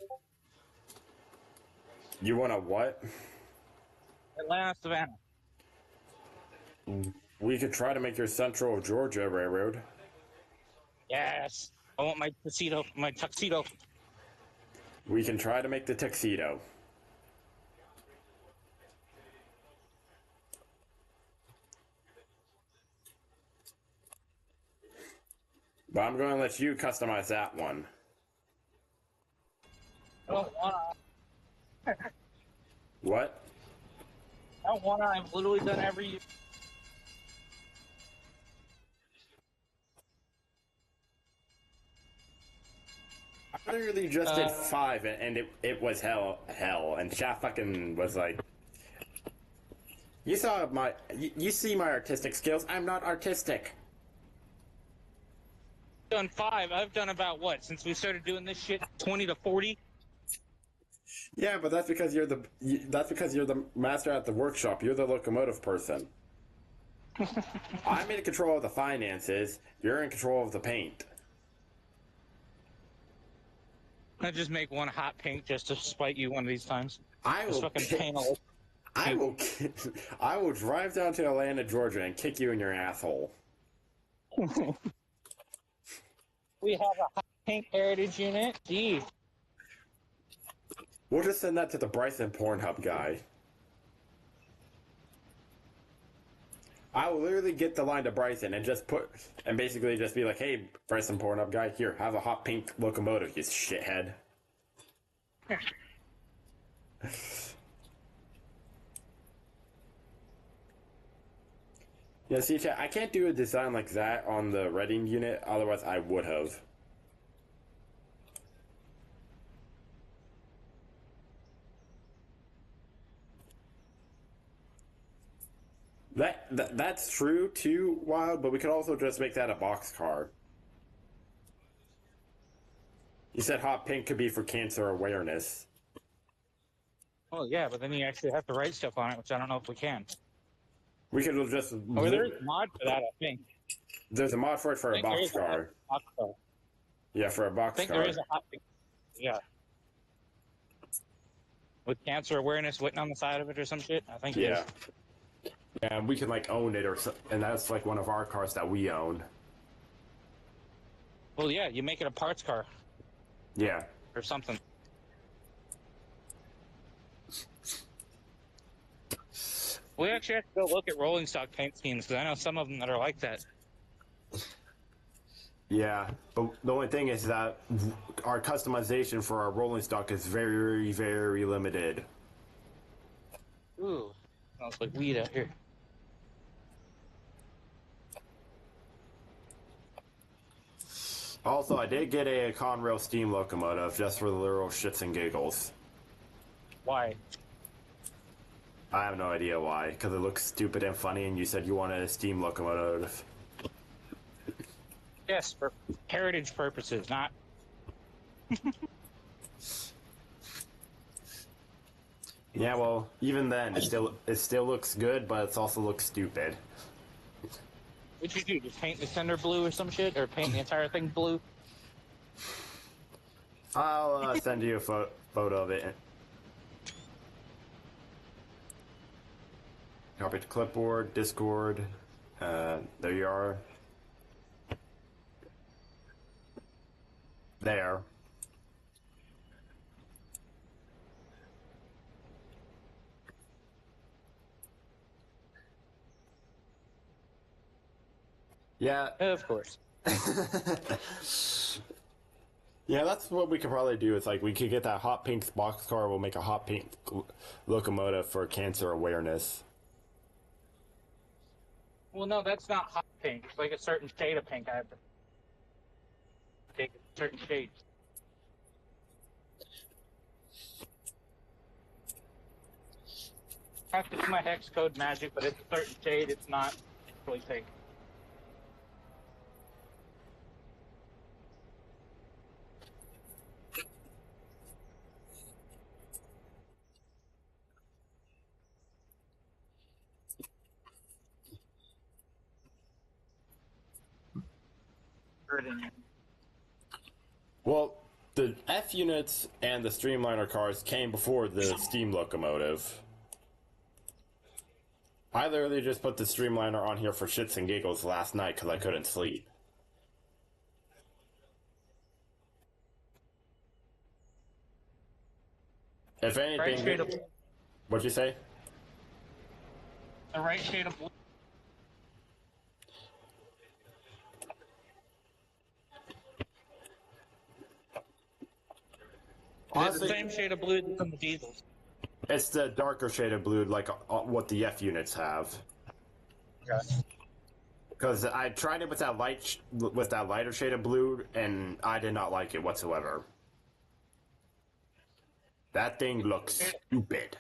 You want to what? Atlanta, Savannah. We could try to make your Central of Georgia Railroad. Yes. I want my tuxedo. My tuxedo. We can try to make the tuxedo. But I'm going to let you customize that one. I don't want to. What? I don't want to. I've literally done every. I literally just did 5 and it was hell, and Shaft fucking was like, you saw my, you see my artistic skills, I'm not artistic. Done 5. I've done about what since we started doing this shit? 20 to 40. Yeah, but that's because you're the master at the workshop, you're the locomotive person. I'm in control of the finances, you're in control of the paint. I just make one hot pink just to spite you one of these times. I Just will fucking paint all. I will drive down to Atlanta, Georgia, and kick you in your asshole. We have a hot pink heritage unit. Gee. We'll just send that to the Bryson Pornhub guy. I will literally get the line to Bryson and basically just be like, hey, Bryson Pornhub guy, here, have a hot pink locomotive, you shithead. Yeah, see, chat, I can't do a design like that on the Reading unit, otherwise I would have. That's true too, Wild, but we could also just make that a boxcar. You said hot pink could be for cancer awareness. Oh yeah, but then you actually have to write stuff on it, which I don't know if we can. We could just. Oh, there's a mod for that, I think. There's a mod for it for a boxcar. Yeah, for a boxcar. I think there is a hot pink. Yeah. With cancer awareness written on the side of it or some shit. I think. Yeah. Yeah, and we can like own it and that's like one of our cars that we own. Well, yeah, you make it a parts car. Yeah. Or something. We actually have to go look at rolling stock paint schemes because I know some of them that are like that. Yeah, but the only thing is that our customization for our rolling stock is very, very limited. Ooh, smells like weed out here. Also, I did get a Conrail steam locomotive just for the literal shits and giggles. Why? I have no idea why, because it looks stupid and funny, and you said you wanted a steam locomotive. Yes, for heritage purposes, not. Yeah, well, even then, it still looks good, but it also looks stupid. What'd you do? Just paint the center blue or some shit, or paint the entire thing blue? I'll send you a photo of it. Copy to clipboard, Discord. There you are. There. Yeah. Of course. Yeah, that's what we could probably do. It's like we could get that hot pink boxcar. We'll make a hot pink locomotive for cancer awareness. Well, no, that's not hot pink. It's like a certain shade of pink. I have to take a certain shade. I have to do my hex code magic, but it's a certain shade. It's not really pink. Well, the F units and the Streamliner cars came before the steam locomotive. I literally just put the Streamliner on here for shits and giggles last night because I couldn't sleep. If Right anything, shade of blue. what'd you say? The right shade of blue. It's the Honestly, same shade of blue that's on the diesels. it's the darker shade of blue, like what the F units have. Because I tried it with that with that lighter shade of blue, and I did not like it whatsoever. That thing looks stupid.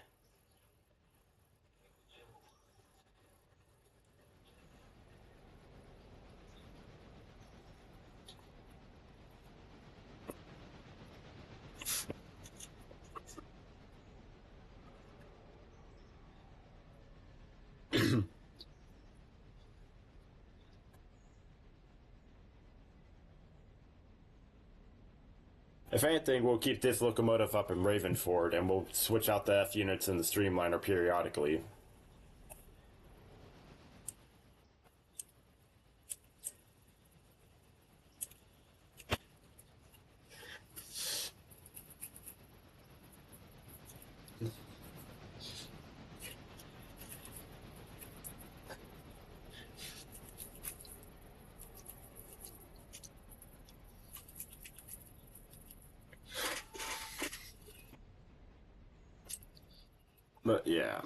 If anything, we'll keep this locomotive up in Ravenford, and we'll switch out the F units and the Streamliner periodically. But yeah.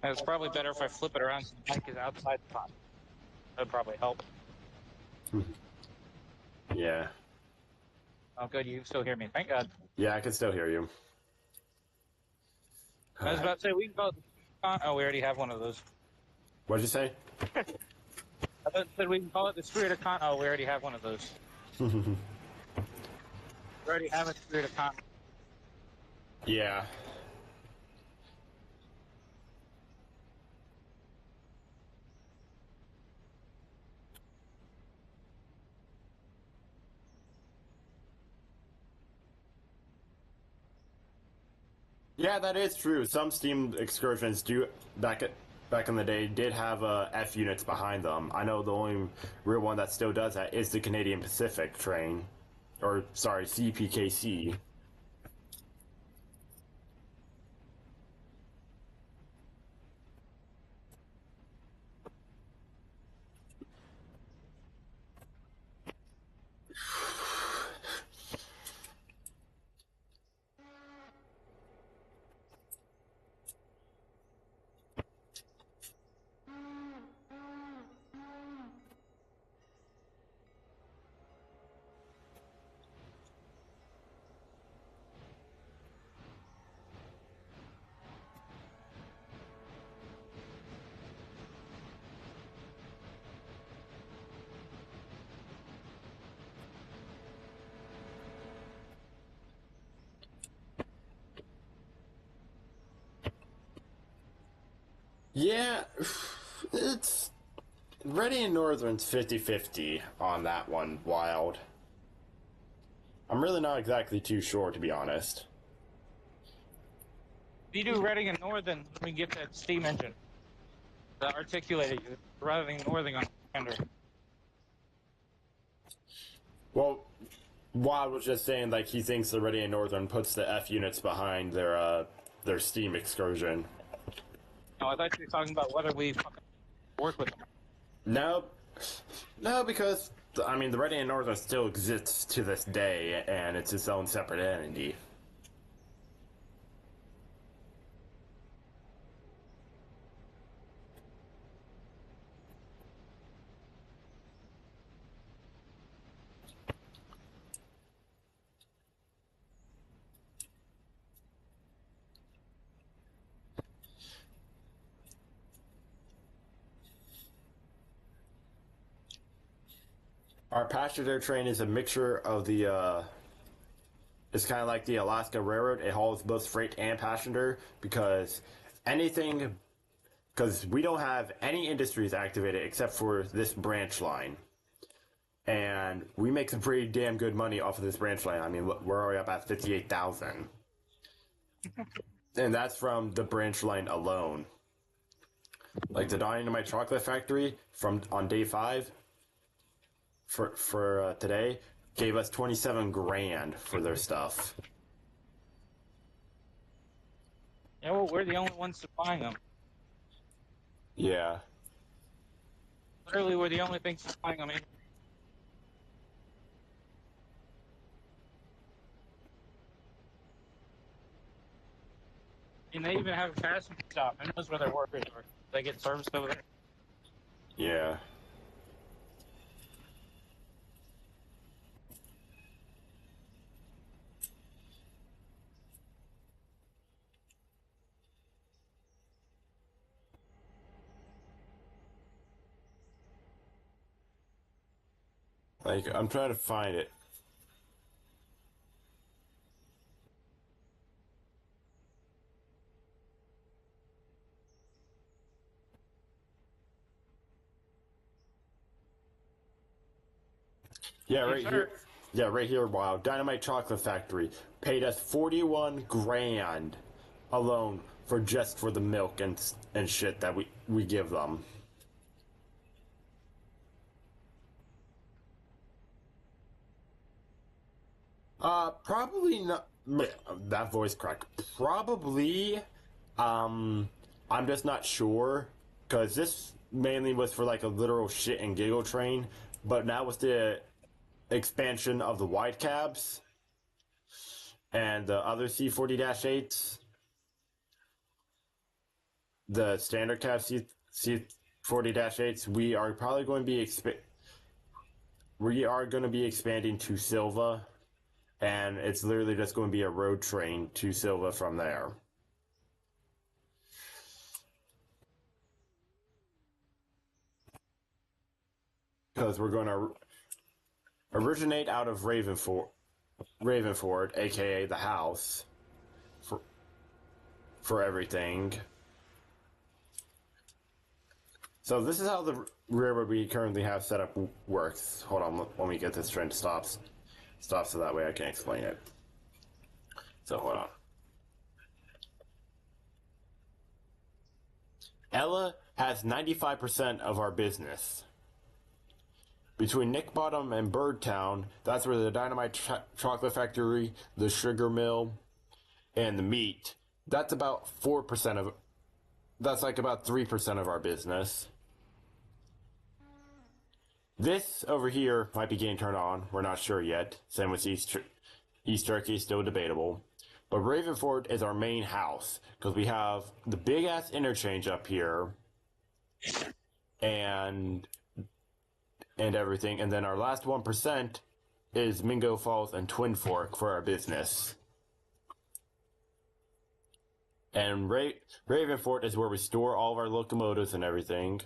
And it's probably better if I flip it around so the mic is outside the pot. That'd probably help. Yeah. Oh, good. You still hear me. Thank God. Yeah, I can still hear you. I was about to say, we can call it the... Oh, we already have one of those. What'd you say? I said we can call it the Spirit of Con... Oh, we already have one of those. We already have a Spirit of Con... Yeah. Yeah, that is true. Some Steam excursions do back in the day did have F units behind them. I know the only real one that still does that is the Canadian Pacific train, or sorry, CPKC. Yeah, it's Ready and Northern's 50-50 on that one, Wild. I'm really not exactly too sure, to be honest. If you do Reading and Northern, we get that steam engine. The articulated, rather than Northern on Fender. Well, Wild was just saying, like, he thinks the Ready and Northern puts the F units behind their steam excursion. No, I thought you were talking about whether we fucking work with them. No, no, because I mean the Reading and Northern still exists to this day, and it's its own separate entity. Our passenger train is a mixture of the. It's kind of like the Alaska Railroad. It hauls both freight and passenger because anything. Because we don't have any industries activated except for this branch line. And we make some pretty damn good money off of this branch line. I mean, we're already up at 58,000. And that's from the branch line alone. Like the Dynamite Chocolate Factory from on day 5 for today gave us 27 grand for their stuff. Yeah, well, we're the only ones supplying them. Yeah. Literally, we're the only things supplying them. And they even have a passenger stop. Who knows where their workers are? They get serviced over there. Yeah. Like, I'm trying to find it. Yeah, right here. Yeah, right here. Wow, Dynamite Chocolate Factory paid us 41 grand alone for just for the milk and shit that we give them. Probably not. That voice crack. Probably. I'm just not sure because this mainly was for like a literal shit and giggle train, but now with the expansion of the wide cabs and the other C40-8s, the standard cab C40-8s, we are probably going to be expanding to Silva, and it's literally just going to be a road train to Silva from there. Because we're going to originate out of Ravenford, aka the house, for everything. So this is how the railroad we currently have set up works. Hold on, let me get this train to stop so that way I can explain it. So hold on. Ella has 95% of our business. Between Nick Bottom and Birdtown, that's where the Dynamite Chocolate Factory, the sugar mill, and the meat, that's about 4% of, that's like about 3% of our business. This over here might be getting turned on. We're not sure yet. Same with East Turkey, still debatable. But Ravenford is our main house because we have the big ass interchange up here and everything. And then our last 1% is Mingo Falls and Twin Fork for our business. And Ravenford is where we store all of our locomotives and everything.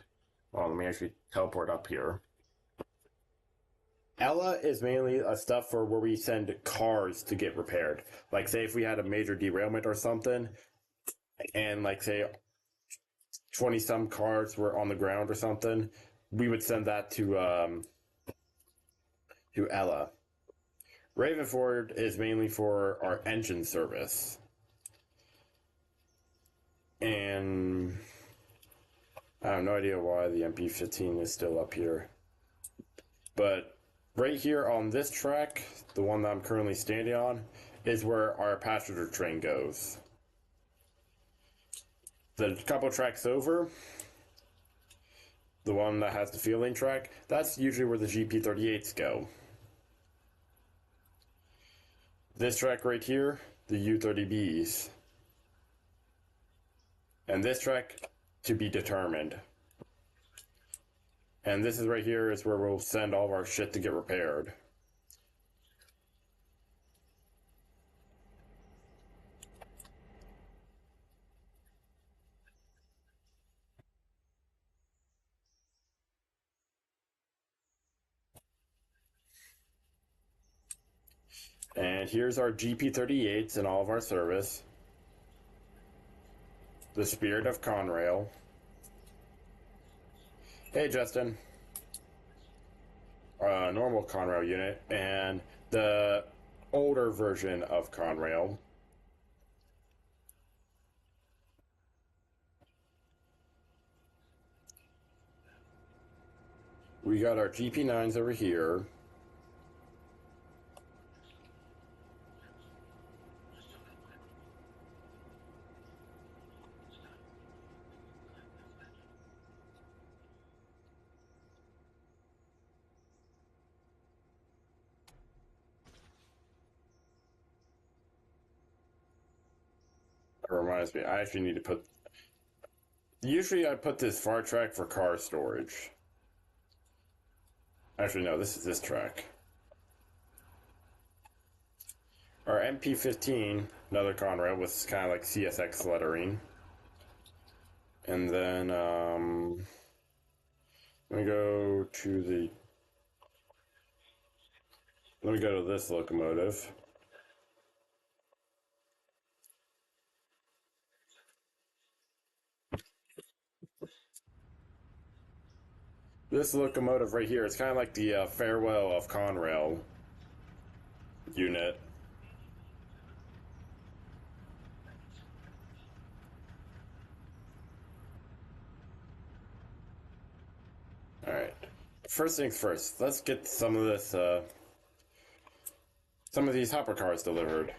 Well, let me actually teleport up here. Ella is mainly a stuff for where we send cars to get repaired. Like, say if we had a major derailment or something, and like say 20 some cars were on the ground or something, we would send that to Ella. Ravenford is mainly for our engine service. And I have no idea why the EP10 is still up here. But right here on this track, the one that I'm currently standing on, is where our passenger train goes. The couple tracks over, the one that has the feeling track, that's usually where the GP38s go. This track right here, the U30Bs. And this track, to be determined. And this is right here is where we'll send all of our shit to get repaired. And here's our GP38s in all of our service. The Spirit of Conrail. Hey, Justin. Normal Conrail unit, and the older version of Conrail. We got our GP9s over here. That reminds me, I actually need to put... Usually I put this far track for car storage. Actually, no, this is this track. Our MP15, another Conrail with kind of like CSX lettering. And then, let me go to the... Let me go to this locomotive. This locomotive right here, it's kind of like the Farewell of Conrail unit. Alright. First things first, let's get some of this, some of these hopper cars delivered.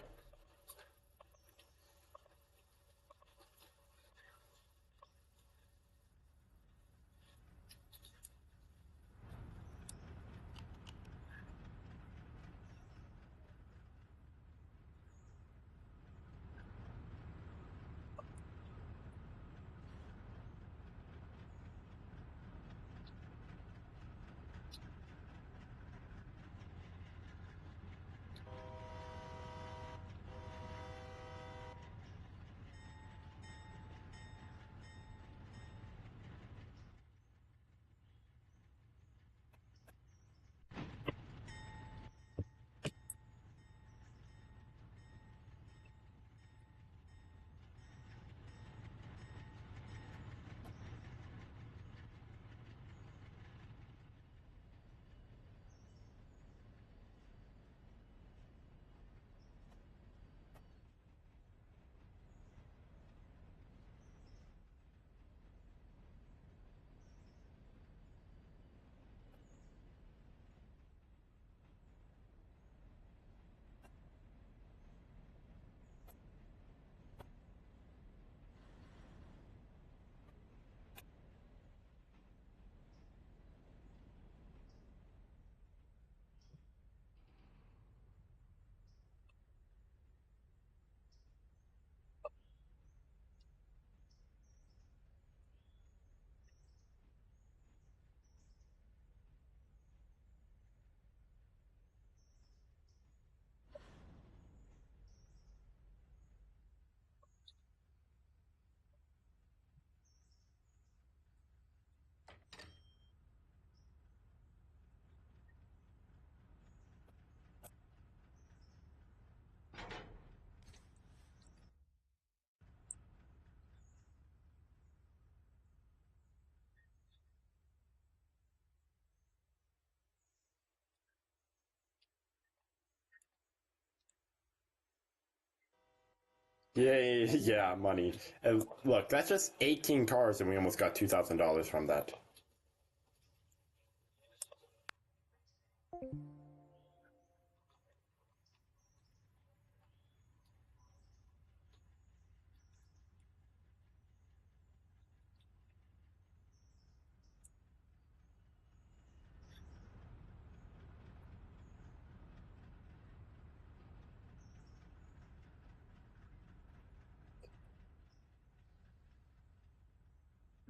Yay, yeah, money. And look, that's just 18 cars and we almost got $2,000 from that.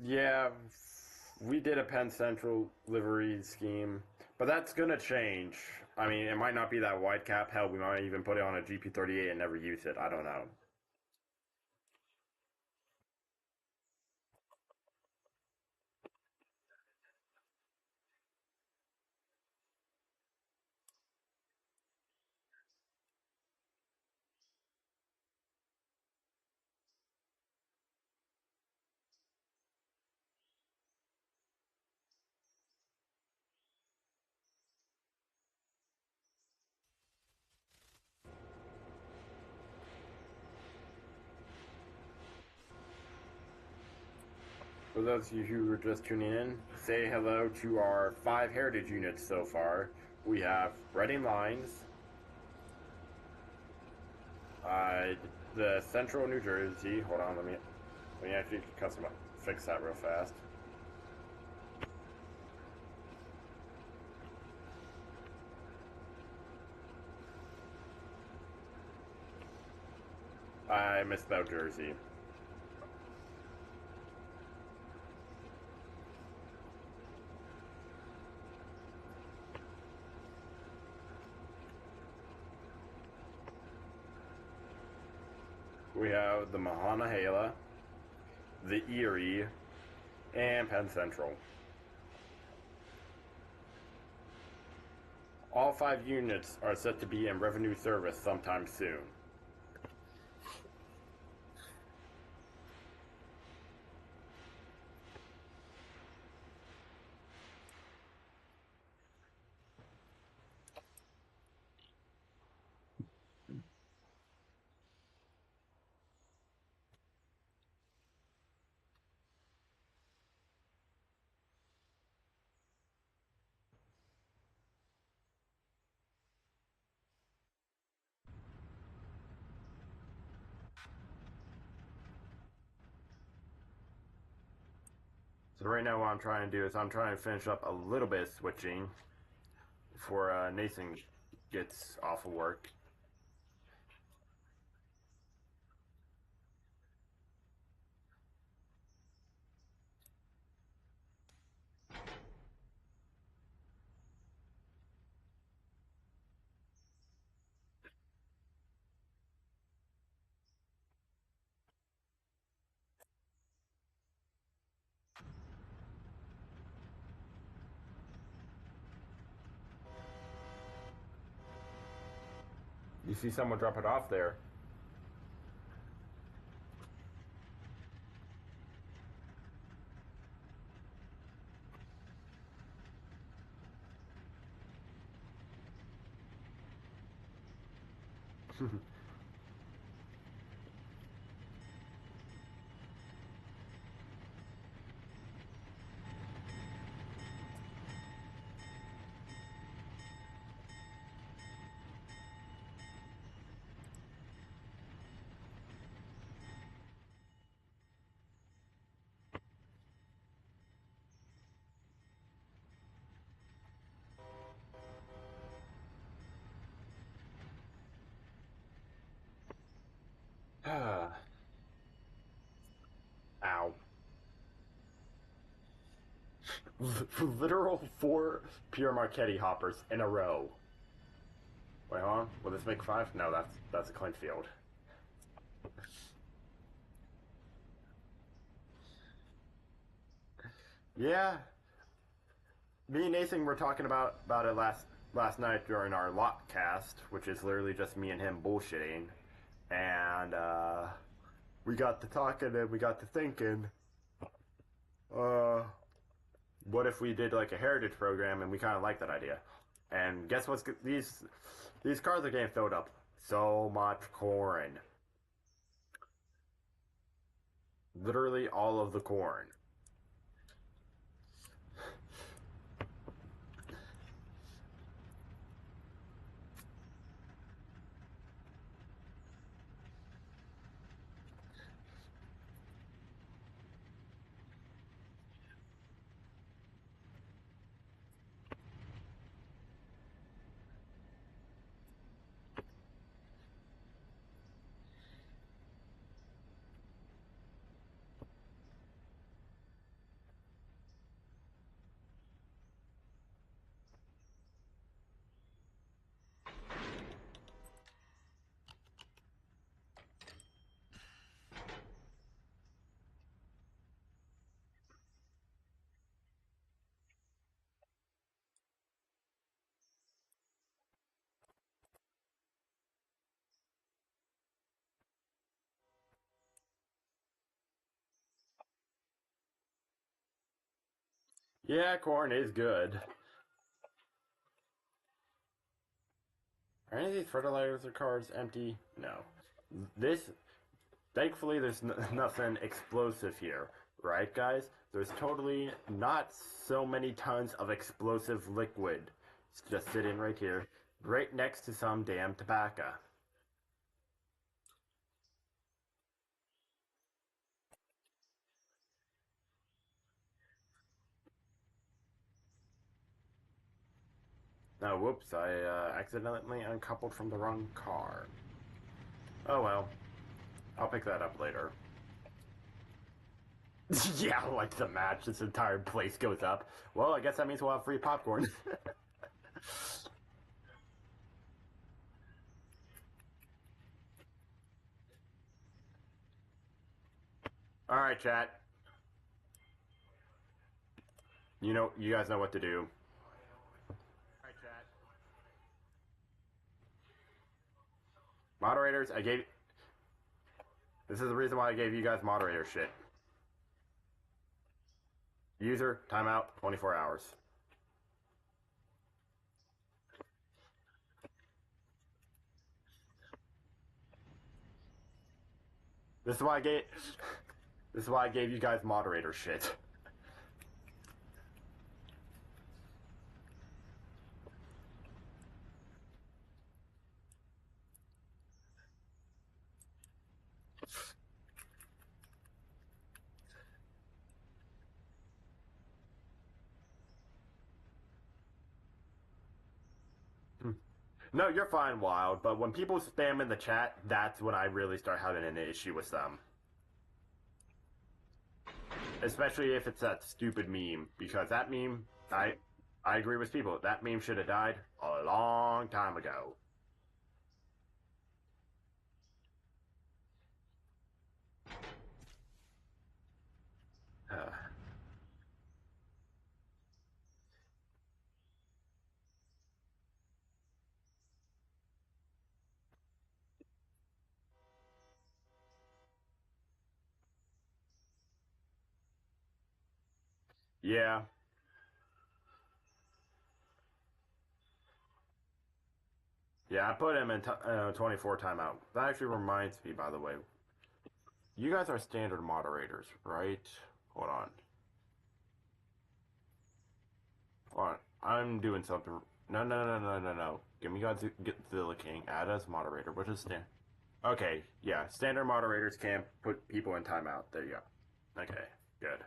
Yeah, we did a Penn Central livery scheme, but that's gonna change. I mean, it might not be that wide cap. Hell, we might even put it on a GP38 and never use it. I don't know. For those of you who are just tuning in, say hello to our 5 heritage units so far. We have Reading Lines, uh, the Central New Jersey. Hold on, let me actually fix that real fast. I misspelled Jersey. We have the Mahanahala, the Erie, and Penn Central. All 5 units are set to be in revenue service sometime soon. So right now what I'm trying to do is I'm trying to finish up a little bit of switching before Nathan gets off of work. You see someone drop it off there. Ow. Literal 4 pure Marchetti hoppers in a row. Wait, hold on. Will this make 5? No, that's a Clintfield. Yeah. Me and Nathan were talking about it last night during our lot cast, which is literally just me and him bullshitting. And we got to talking and we got to thinking, what if we did like a heritage program? And we kind of like that idea. And guess what's these cars are getting filled up. So much corn. Literally all of the corn. Yeah, corn is good. Are any of these fertilizer cards empty? No. This, thankfully, there's nothing explosive here, right, guys? There's totally not so many tons of explosive liquid. It's just sitting right here, right next to some damn tobacco. Oh, whoops, I accidentally uncoupled from the wrong car. Oh well, I'll pick that up later. Yeah, like the match, this entire place goes up. Well, I guess that means we'll have free popcorn. Alright, chat. You guys know what to do. Alright, chat. Moderators, this is the reason why I gave you guys moderator shit. User, timeout, 24 hours. This is why I gave you guys moderator shit. No, you're fine, Wild, but when people spam in the chat, that's when I really start having an issue with them. Especially if it's that stupid meme, because that meme, I agree with people, that meme should have died a long time ago. Yeah. Yeah, I put him in 24 timeout. That actually reminds me, by the way. You guys are standard moderators, right? Hold on. Hold on. I'm doing something. No. Give me guys get Zilla King. Add as moderator. What is stand? Okay, yeah. Standard moderators can't put people in timeout. There you go. Okay, good.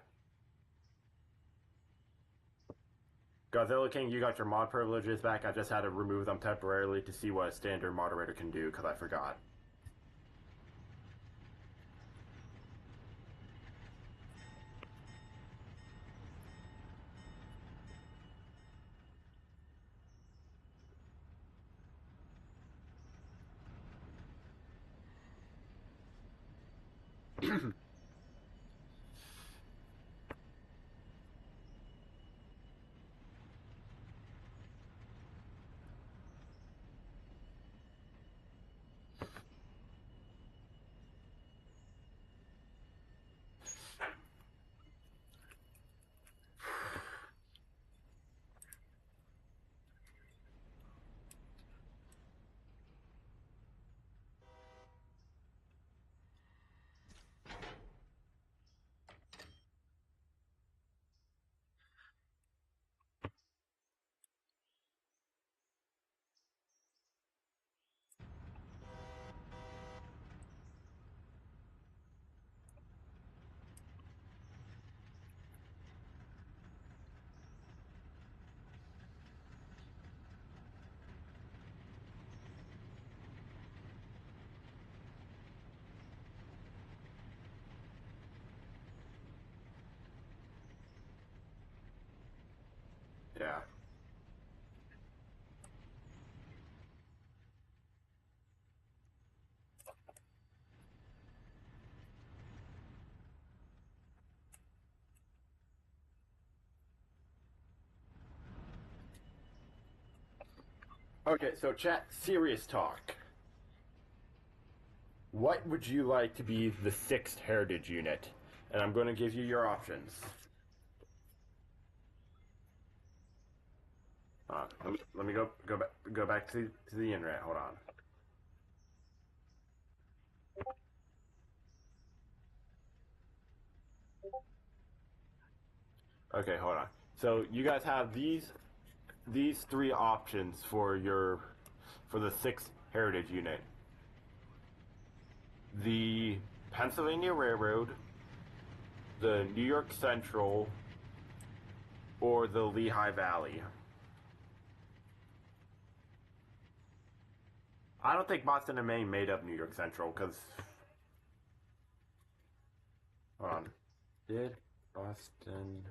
Godzilla King, you got your mod privileges back. I just had to remove them temporarily to see what a standard moderator can do because I forgot. Yeah. Okay, so chat, serious talk. What would you like to be the 6th heritage unit? And I'm going to give you your options. Let me go back to the internet. Hold on. Okay, hold on. So you guys have these three options for the 6th Heritage Unit. The Pennsylvania Railroad, the New York Central, or the Lehigh Valley. I don't think Boston and Maine made up New York Central, because... Hold on. Did Boston...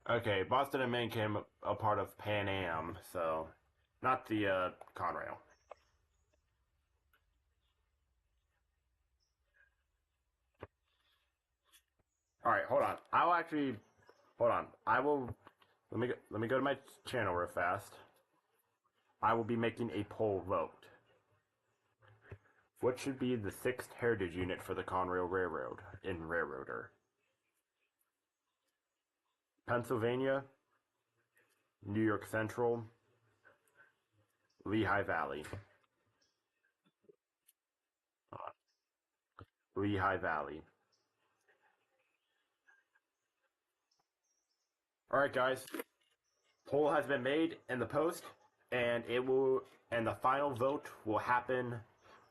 Okay, Boston and Maine came a part of Pan Am, so... Not the, Conrail. Alright, hold on. I'll actually... Hold on. I will... Let me go to my channel real fast. I will be making a poll vote. What should be the 6th Heritage Unit for the Conrail Railroad in Railroader? Pennsylvania, New York Central, Lehigh Valley. Lehigh Valley. Alright guys, poll has been made in the post, and the final vote will happen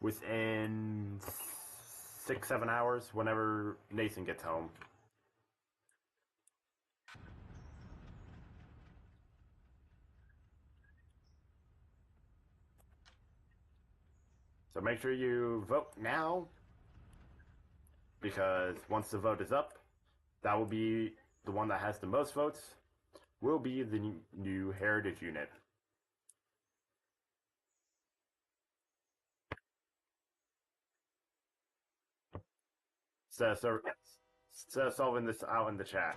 within 6-7 hours whenever Nathan gets home. So make sure you vote now, because once the vote is up, that will be the one that has the most votes, will be the new Heritage Unit. So solving this out in the chat.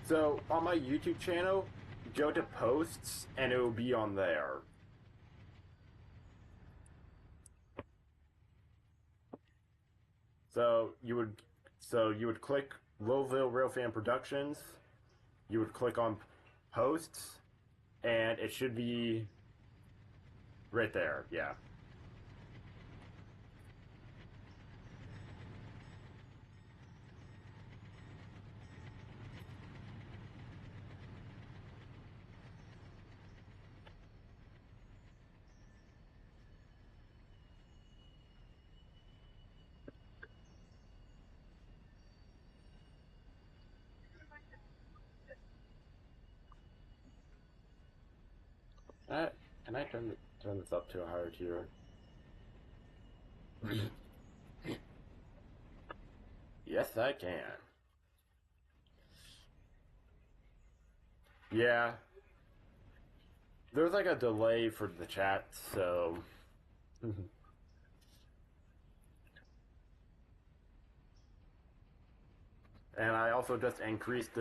So on my YouTube channel, go to posts and it will be on there. So you would click Louisville Railfan Productions. You would click on posts, and it should be right there. Yeah. Can I turn this up to a higher tier? Yes, I can. Yeah. There's like a delay for the chat, so... And I also just increased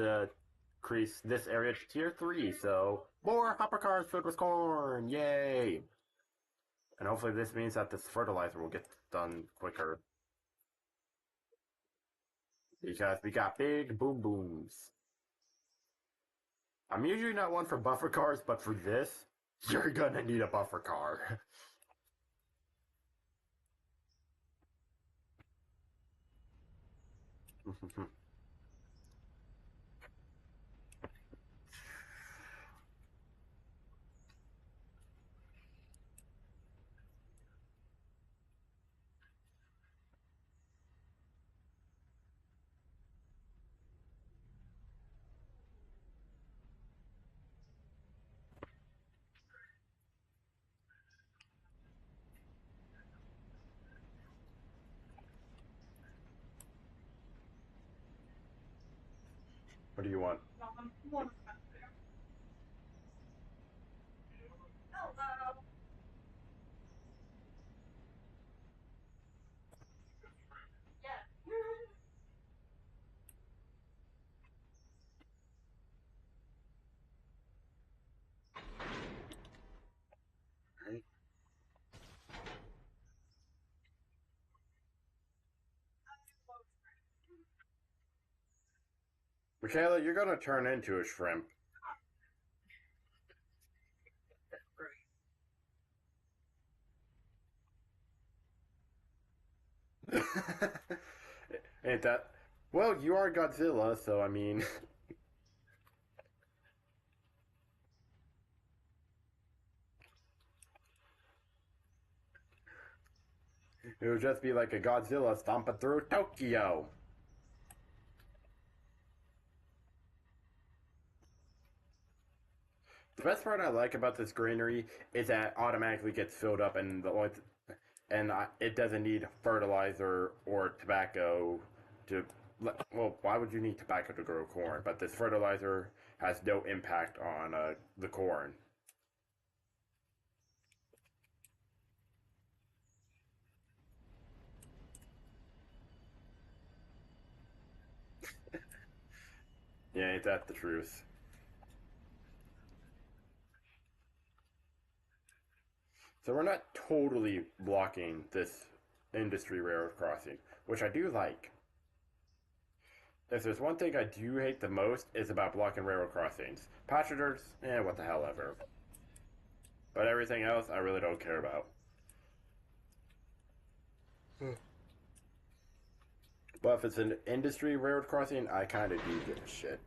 this area to tier 3, so more hopper cars filled with corn, yay! And hopefully this means that this fertilizer will get done quicker. Because we got big boom booms. I'm usually not one for buffer cars, but for this, you're gonna need a buffer car. What do you want? Michaela, you're gonna turn into a shrimp. Ain't that? Well, you are Godzilla, so I mean, it would just be like a Godzilla stomping through Tokyo. The best part I like about this greenery is that it automatically gets filled up, and it doesn't need fertilizer or tobacco to. Well, why would you need tobacco to grow corn? But this fertilizer has no impact on the corn. Yeah, ain't that the truth? So we're not totally blocking this industry railroad crossing, which I do like. If there's one thing I do hate the most, is about blocking railroad crossings. Passengers, what the hell ever. But everything else, I really don't care about. But if it's an industry railroad crossing, I kind of do give a shit.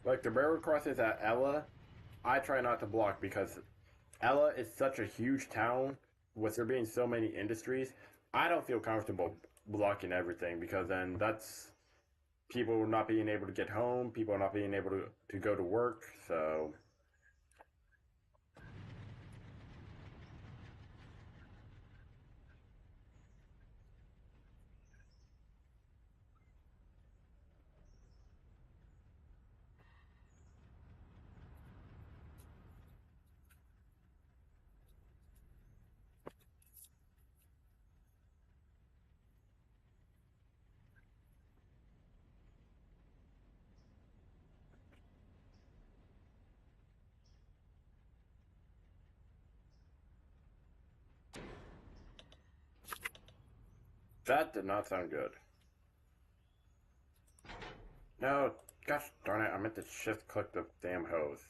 Like the railroad crossings at Ella, I try not to block because Ella is such a huge town with there being so many industries. I don't feel comfortable blocking everything because then that's people not being able to get home, people not being able to go to work. So that did not sound good. No, gosh darn it, I meant to shift click the damn hose.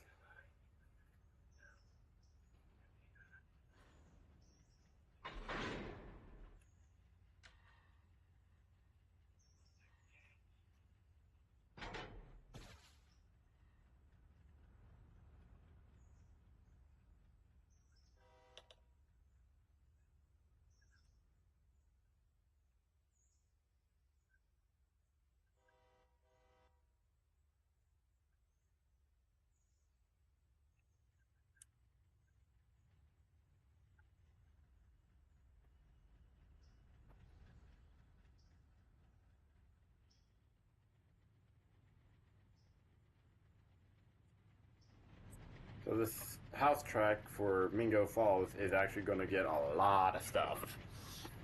So this house track for Mingo Falls is actually going to get a lot of stuff.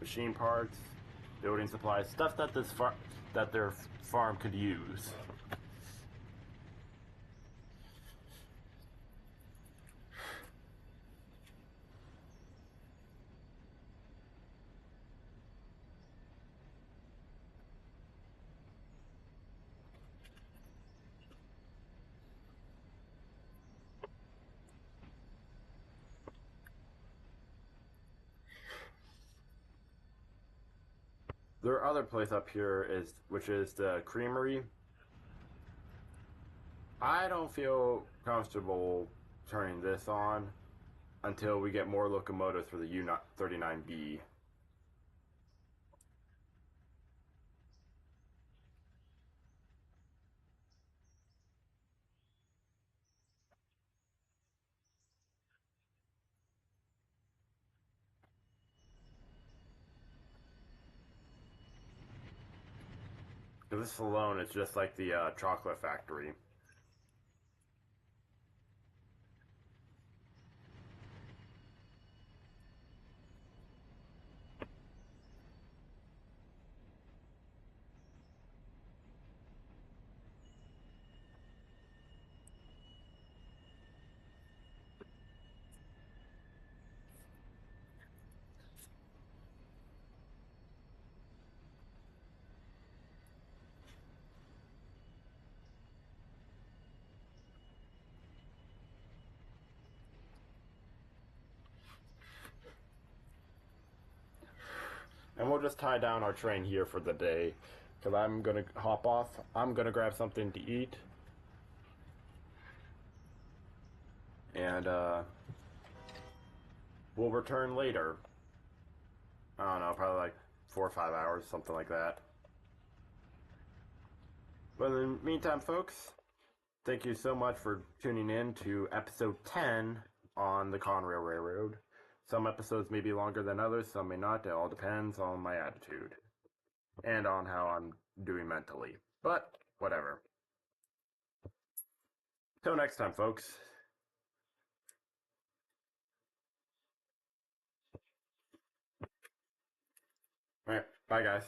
Machine parts, building supplies, stuff that that their farm could use. Their other place up here which is the creamery. I don't feel comfortable turning this on until we get more locomotives for the U39B. This alone is just like the chocolate factory. And we'll just tie down our train here for the day, because I'm going to hop off. I'm going to grab something to eat. And we'll return later. I don't know, probably like 4 or 5 hours, something like that. But in the meantime, folks, thank you so much for tuning in to episode 10 on the Conrail Railroad. Some episodes may be longer than others, some may not. It all depends on my attitude and on how I'm doing mentally. But whatever. Till next time, folks. All right, bye, guys.